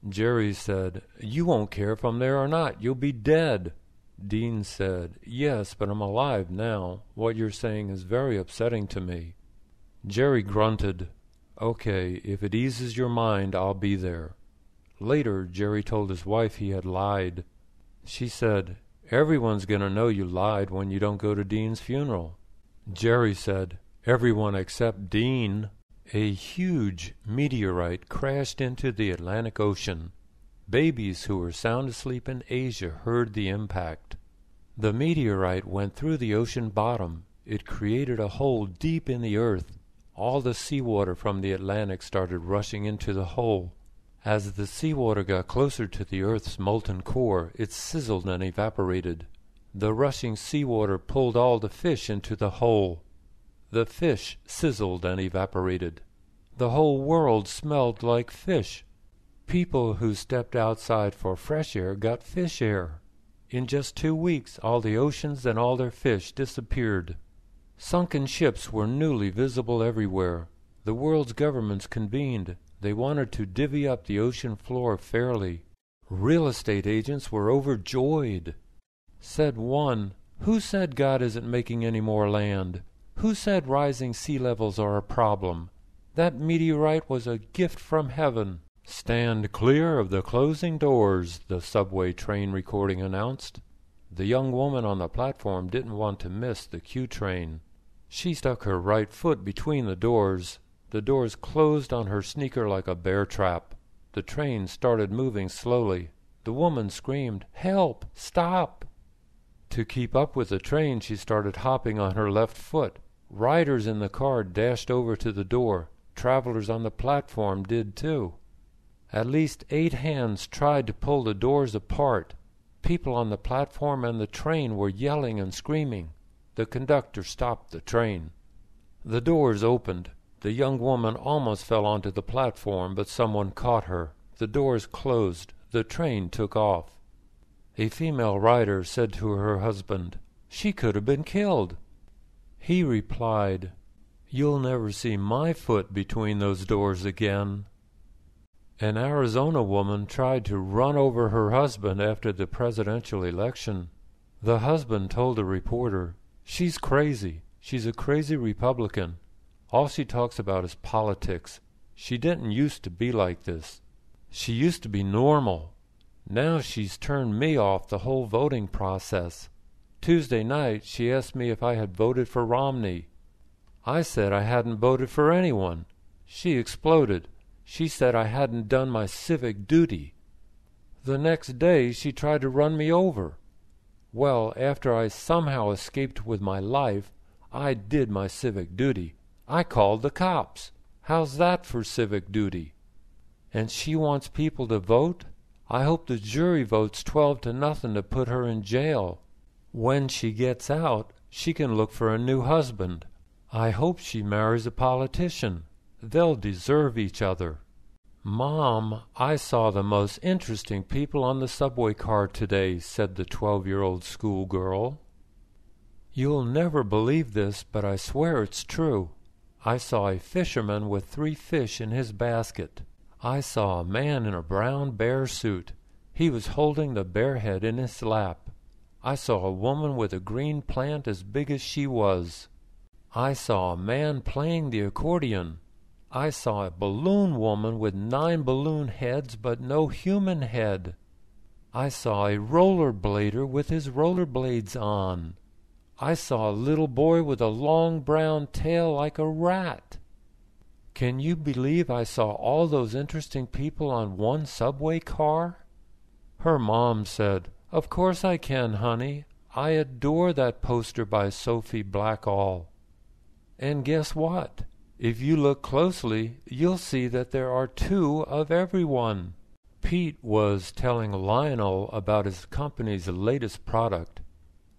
S1: Jerry said, "You won't care if I'm there or not. You'll be dead." Dean said, "Yes, but I'm alive now. What you're saying is very upsetting to me." Jerry grunted. "Okay, if it eases your mind, I'll be there." Later, Jerry told his wife he had lied. She said, "Everyone's going to know you lied when you don't go to Dean's funeral." Jerry said, "Everyone except Dean." A huge meteorite crashed into the Atlantic Ocean. Babies who were sound asleep in Asia heard the impact. The meteorite went through the ocean bottom. It created a hole deep in the earth. All the seawater from the Atlantic started rushing into the hole. As the seawater got closer to the Earth's molten core, it sizzled and evaporated. The rushing seawater pulled all the fish into the hole. The fish sizzled and evaporated. The whole world smelled like fish. People who stepped outside for fresh air got fish air. In just 2 weeks, all the oceans and all their fish disappeared. Sunken ships were newly visible everywhere. The world's governments convened. They wanted to divvy up the ocean floor fairly. Real estate agents were overjoyed. Said one, "Who said God isn't making any more land? Who said rising sea levels are a problem? That meteorite was a gift from heaven." "Stand clear of the closing doors," the subway train recording announced. The young woman on the platform didn't want to miss the Q train. She stuck her right foot between the doors. The doors closed on her sneaker like a bear trap. The train started moving slowly. The woman screamed, "Help! Stop!" To keep up with the train, she started hopping on her left foot. Riders in the car dashed over to the door. Travelers on the platform did too. At least 8 hands tried to pull the doors apart. People on the platform and the train were yelling and screaming. The conductor stopped the train. The doors opened. The young woman almost fell onto the platform, but someone caught her. The doors closed. The train took off. A female rider said to her husband, "She could have been killed." He replied, "You'll never see my foot between those doors again." An Arizona woman tried to run over her husband after the presidential election. The husband told a reporter, "She's crazy. She's a crazy Republican. All she talks about is politics. She didn't used to be like this. She used to be normal. Now she's turned me off the whole voting process. Tuesday night she asked me if I had voted for Romney. I said I hadn't voted for anyone. She exploded. She said I hadn't done my civic duty. The next day she tried to run me over. Well, after I somehow escaped with my life, I did my civic duty. I called the cops. How's that for civic duty? And she wants people to vote? I hope the jury votes 12-0 to put her in jail. When she gets out, she can look for a new husband. I hope she marries a politician. They'll deserve each other." "Mom, I saw the most interesting people on the subway car today," said the 12-year-old schoolgirl. "You'll never believe this, but I swear it's true. I saw a fisherman with 3 fish in his basket. I saw a man in a brown bear suit. He was holding the bear head in his lap. I saw a woman with a green plant as big as she was. I saw a man playing the accordion. I saw a balloon woman with 9 balloon heads but no human head. I saw a rollerblader with his rollerblades on. I saw a little boy with a long brown tail like a rat. Can you believe I saw all those interesting people on one subway car?" Her mom said, "Of course I can, honey. I adore that poster by Sophie Blackall. And guess what? If you look closely, you'll see that there are 2 of everyone." Pete was telling Lionel about his company's latest product.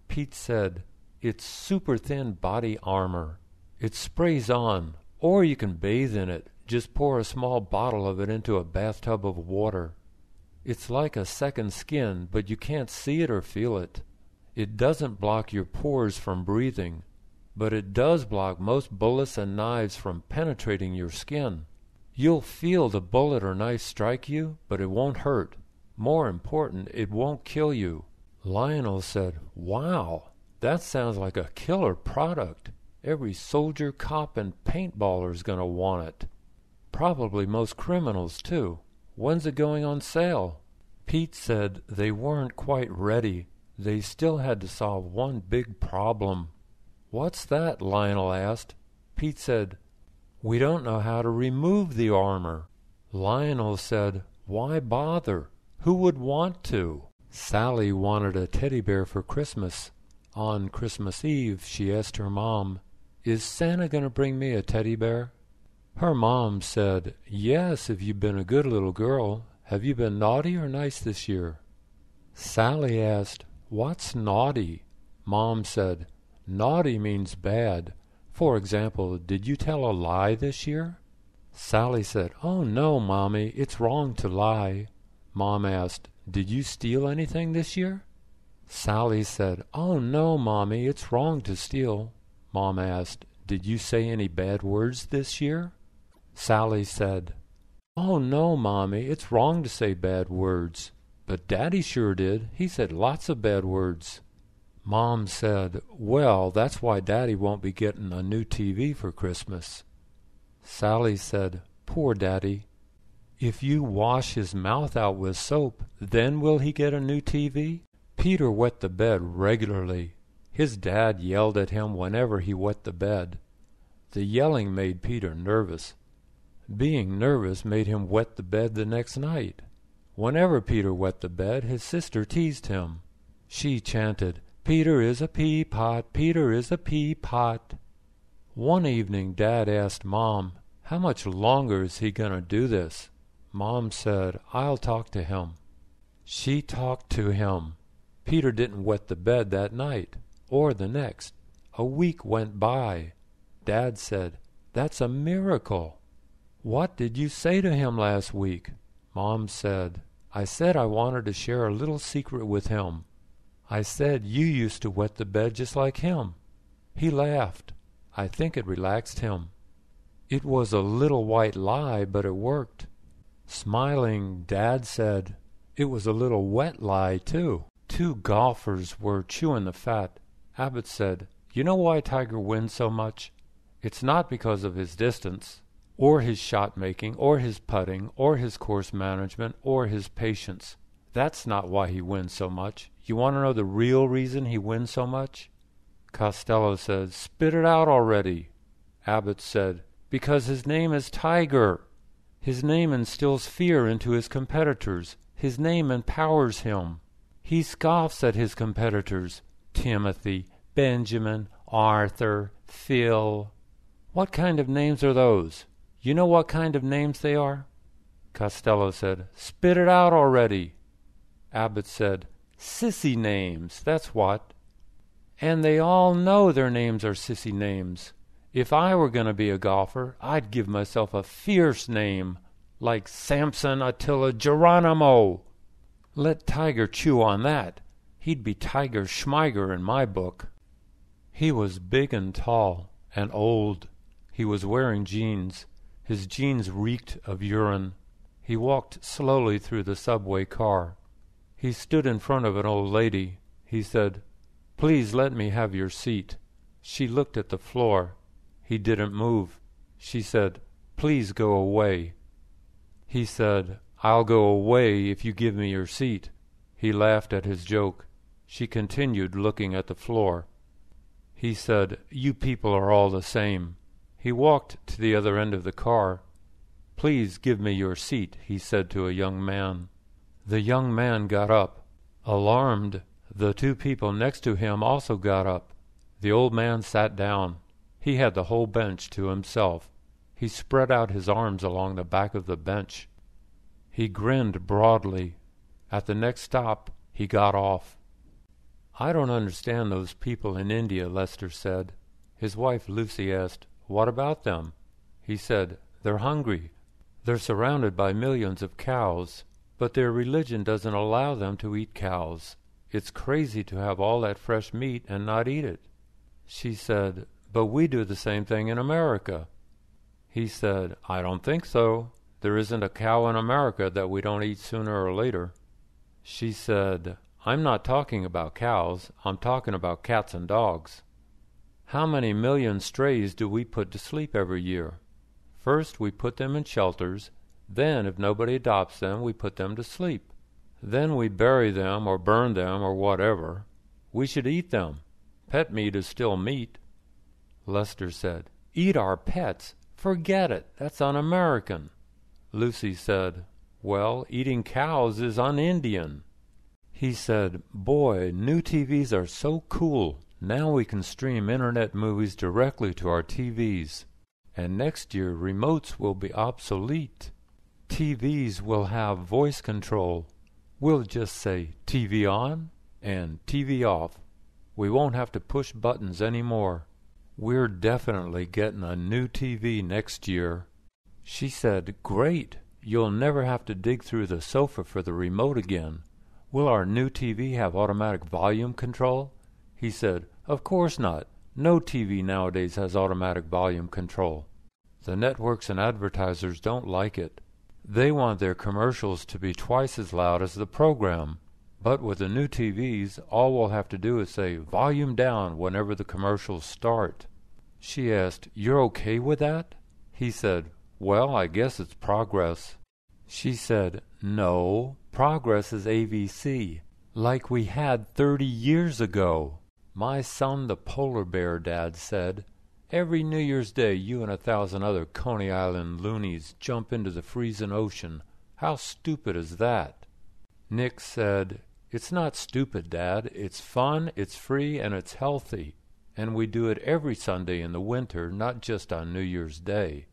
S1: Pete said, "It's super thin body armor. It sprays on, or you can bathe in it. Just pour a small bottle of it into a bathtub of water. It's like a second skin, but you can't see it or feel it. It doesn't block your pores from breathing, but it does block most bullets and knives from penetrating your skin. You'll feel the bullet or knife strike you, but it won't hurt. More important, it won't kill you." Lionel said, "Wow, that sounds like a killer product. Every soldier, cop, and paintballer's gonna want it. Probably most criminals, too. When's it going on sale?" Pete said they weren't quite ready. They still had to solve one big problem. "What's that?" Lionel asked. Pete said, "We don't know how to remove the armor." Lionel said, "Why bother? Who would want to?" Sally wanted a teddy bear for Christmas. On Christmas Eve, she asked her mom, "Is Santa going to bring me a teddy bear?" Her mom said, "Yes, if you've been a good little girl. Have you been naughty or nice this year?" Sally asked, "What's naughty?" Mom said, "Naughty means bad. For example, did you tell a lie this year?" Sally said, "Oh no, Mommy, it's wrong to lie." Mom asked, "Did you steal anything this year?" Sally said, "Oh no, Mommy, it's wrong to steal." Mom asked, "Did you say any bad words this year?" Sally said, "Oh no, Mommy, it's wrong to say bad words. But Daddy sure did. He said lots of bad words." Mom said, "Well, that's why Daddy won't be getting a new TV for Christmas." Sally said, "Poor Daddy. If you wash his mouth out with soap, then will he get a new TV?" Peter wet the bed regularly. His dad yelled at him whenever he wet the bed. The yelling made Peter nervous. Being nervous made him wet the bed the next night. Whenever Peter wet the bed, his sister teased him. She chanted, "Peter is a pea-pot, Peter is a pea-pot." One evening Dad asked Mom, "How much longer is he going to do this?" Mom said, "I'll talk to him." She talked to him. Peter didn't wet the bed that night, or the next. A week went by. Dad said, "That's a miracle." "What did you say to him last week?" Mom said, "I said I wanted to share a little secret with him. I said you used to wet the bed just like him." He laughed. I think it relaxed him. It was a little white lie, but it worked. Smiling, Dad said, "It was a little wet lie, too." Two golfers were chewing the fat. Abbott said, "You know why Tiger wins so much? It's not because of his distance, or his shot making, or his putting, or his course management, or his patience. That's not why he wins so much. You want to know the real reason he wins so much?" Costello said, "Spit it out already." Abbott said, "Because his name is Tiger. His name instills fear into his competitors. His name empowers him. He scoffs at his competitors. Timothy, Benjamin, Arthur, Phil. What kind of names are those? You know what kind of names they are?" Costello said, "Spit it out already." Abbott said, "Sissy names, that's what." And they all know their names are sissy names. If I were going to be a golfer, I'd give myself a fierce name, like Samson Attila Geronimo. Let Tiger chew on that. He'd be Tiger Schmeiger in my book. He was big and tall and old. He was wearing jeans. His jeans reeked of urine. He walked slowly through the subway car. He stood in front of an old lady. He said, "Please let me have your seat." She looked at the floor. He didn't move. She said, "Please go away." He said, "I'll go away if you give me your seat." He laughed at his joke. She continued looking at the floor. He said, "You people are all the same." He walked to the other end of the car. "Please give me your seat," he said to a young man. The young man got up. Alarmed, the two people next to him also got up. The old man sat down. He had the whole bench to himself. He spread out his arms along the back of the bench. He grinned broadly. At the next stop, he got off. "I don't understand those people in India," Lester said. His wife Lucy asked, "What about them?" He said, "They're hungry. They're surrounded by millions of cows, but their religion doesn't allow them to eat cows. It's crazy to have all that fresh meat and not eat it." She said, "But we do the same thing in America." He said, "I don't think so. There isn't a cow in America that we don't eat sooner or later." She said, "I'm not talking about cows. I'm talking about cats and dogs. How many million strays do we put to sleep every year? First we put them in shelters. Then, if nobody adopts them, we put them to sleep. Then we bury them or burn them or whatever. We should eat them. Pet meat is still meat." Lester said, "Eat our pets? Forget it. That's un-American." Lucy said, "Well, eating cows is un-Indian." He said, "Boy, new TVs are so cool. Now we can stream internet movies directly to our TVs. And next year remotes will be obsolete. TVs will have voice control. We'll just say TV on and TV off. We won't have to push buttons anymore. We're definitely getting a new TV next year." She said, "Great. You'll never have to dig through the sofa for the remote again. Will our new TV have automatic volume control?" He said, "Of course not. No TV nowadays has automatic volume control. The networks and advertisers don't like it. They want their commercials to be twice as loud as the program. But with the new TVs, all we'll have to do is say, 'Volume down' whenever the commercials start." She asked, "You're okay with that?" He said, "Well, I guess it's progress." She said, "No, progress is AVC, like we had 30 years ago. My son the polar bear," Dad said. "Every New Year's Day you and 1,000 other Coney Island loonies jump into the freezing ocean. How stupid is that?" Nick said, "It's not stupid, Dad. It's fun, it's free, and it's healthy. And we do it every Sunday in the winter, not just on New Year's Day.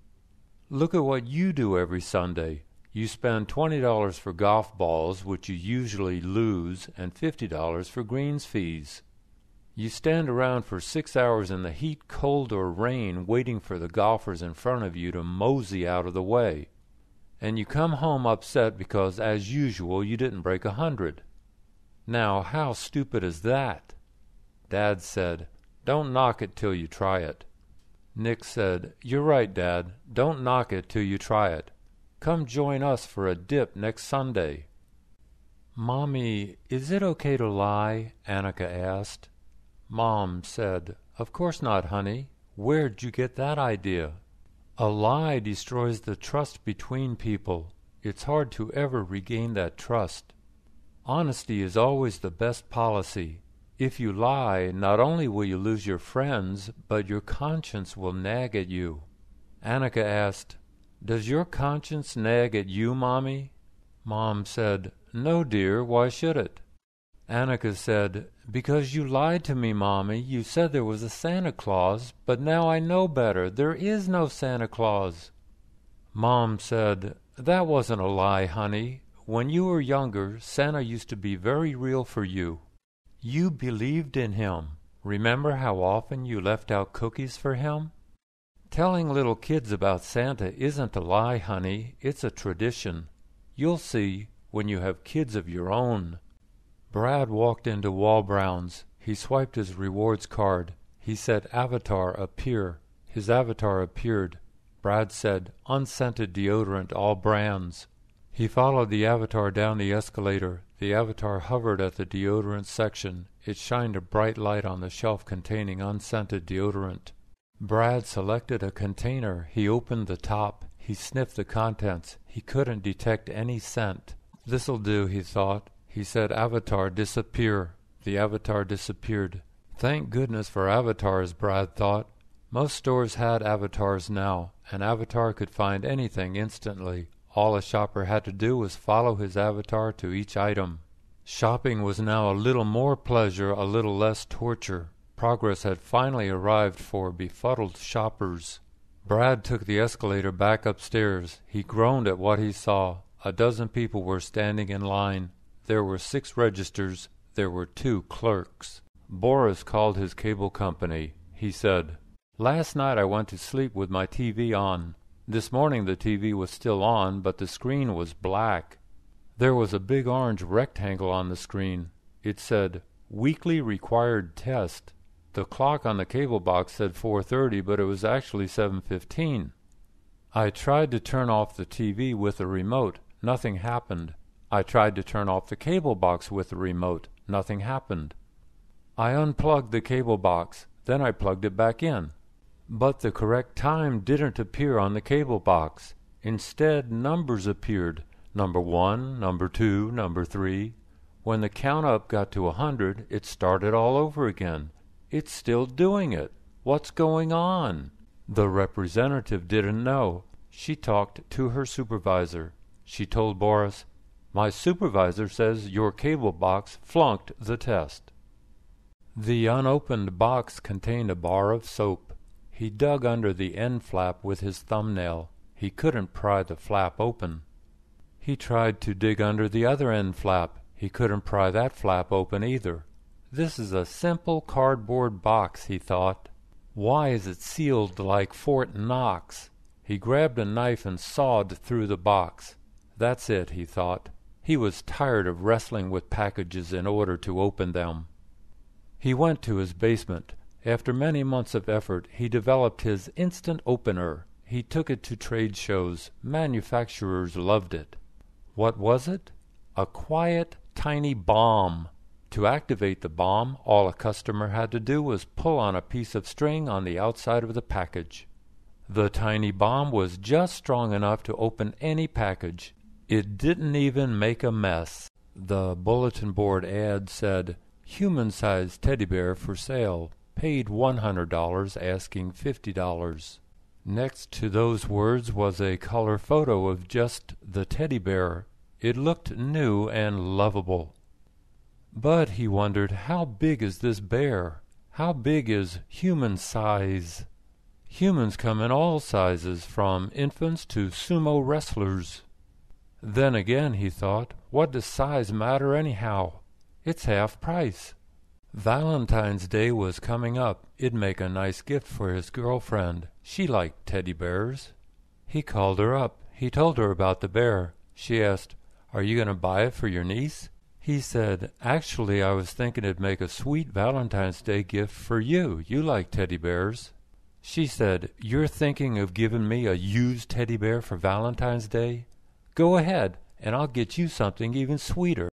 S1: Look at what you do every Sunday. You spend $20 for golf balls, which you usually lose, and $50 for greens fees. You stand around for 6 hours in the heat, cold, or rain waiting for the golfers in front of you to mosey out of the way. And you come home upset because, as usual, you didn't break 100. Now, how stupid is that? Dad said, "Don't knock it till you try it." Nick said, "You're right, Dad. Don't knock it till you try it. Come join us for a dip next Sunday." "Mommy, is it okay to lie?" Annika asked. Mom said, "Of course not, honey. Where'd you get that idea? A lie destroys the trust between people. It's hard to ever regain that trust. Honesty is always the best policy. If you lie, not only will you lose your friends, but your conscience will nag at you." Annika asked, "Does your conscience nag at you, Mommy?" Mom said, "No, dear, why should it?" Annika said, "Because you lied to me, Mommy. You said there was a Santa Claus, but now I know better. There is no Santa Claus." Mom said, "That wasn't a lie, honey. When you were younger, Santa used to be very real for you. You believed in him. Remember how often you left out cookies for him? Telling little kids about Santa isn't a lie, honey. It's a tradition. You'll see when you have kids of your own." Brad walked into Walbrown's. He swiped his rewards card. He said, "Avatar, appear." His avatar appeared. Brad said, "Unscented deodorant, all brands." He followed the avatar down the escalator. The avatar hovered at the deodorant section. It shined a bright light on the shelf containing unscented deodorant. Brad selected a container. He opened the top. He sniffed the contents. He couldn't detect any scent. "This'll do," he thought. He said, "Avatar, disappear." The avatar disappeared. Thank goodness for avatars, Brad thought. Most stores had avatars now. An avatar could find anything instantly. All a shopper had to do was follow his avatar to each item. Shopping was now a little more pleasure, a little less torture. Progress had finally arrived for befuddled shoppers. Brad took the escalator back upstairs. He groaned at what he saw. A dozen people were standing in line. There were 6 registers. There were 2 clerks. Boris called his cable company. He said, "Last night I went to sleep with my TV on. This morning the TV was still on, but the screen was black. There was a big orange rectangle on the screen. It said, 'Weekly required test.' The clock on the cable box said 4:30, but it was actually 7:15. I tried to turn off the TV with a remote. Nothing happened. I tried to turn off the cable box with the remote. Nothing happened. I unplugged the cable box. Then I plugged it back in. But the correct time didn't appear on the cable box. Instead, numbers appeared. Number 1, number 2, number 3. When the count-up got to 100, it started all over again. It's still doing it. What's going on?" The representative didn't know. She talked to her supervisor. She told Boris, "My supervisor says your cable box flunked the test." The unopened box contained a bar of soap. He dug under the end flap with his thumbnail. He couldn't pry the flap open. He tried to dig under the other end flap. He couldn't pry that flap open either. "This is a simple cardboard box," he thought. "Why is it sealed like Fort Knox?" He grabbed a knife and sawed through the box. "That's it," he thought. He was tired of wrestling with packages in order to open them. He went to his basement. After many months of effort, he developed his instant opener. He took it to trade shows. Manufacturers loved it. What was it? A quiet, tiny bomb. To activate the bomb, all a customer had to do was pull on a piece of string on the outside of the package. The tiny bomb was just strong enough to open any package. It didn't even make a mess. The bulletin board ad said, "Human-sized teddy bear for sale. Paid $100, asking $50. Next to those words was a color photo of just the teddy bear. It looked new and lovable. But he wondered, how big is this bear? How big is human size? Humans come in all sizes, from infants to sumo wrestlers. Then again, he thought, what does size matter anyhow? It's half price. Valentine's Day was coming up. It'd make a nice gift for his girlfriend. She liked teddy bears. He called her up. He told her about the bear. She asked, "Are you going to buy it for your niece?" He said, "Actually, I was thinking it'd make a sweet Valentine's Day gift for you. You like teddy bears." She said, "You're thinking of giving me a used teddy bear for Valentine's Day? Go ahead, and I'll get you something even sweeter."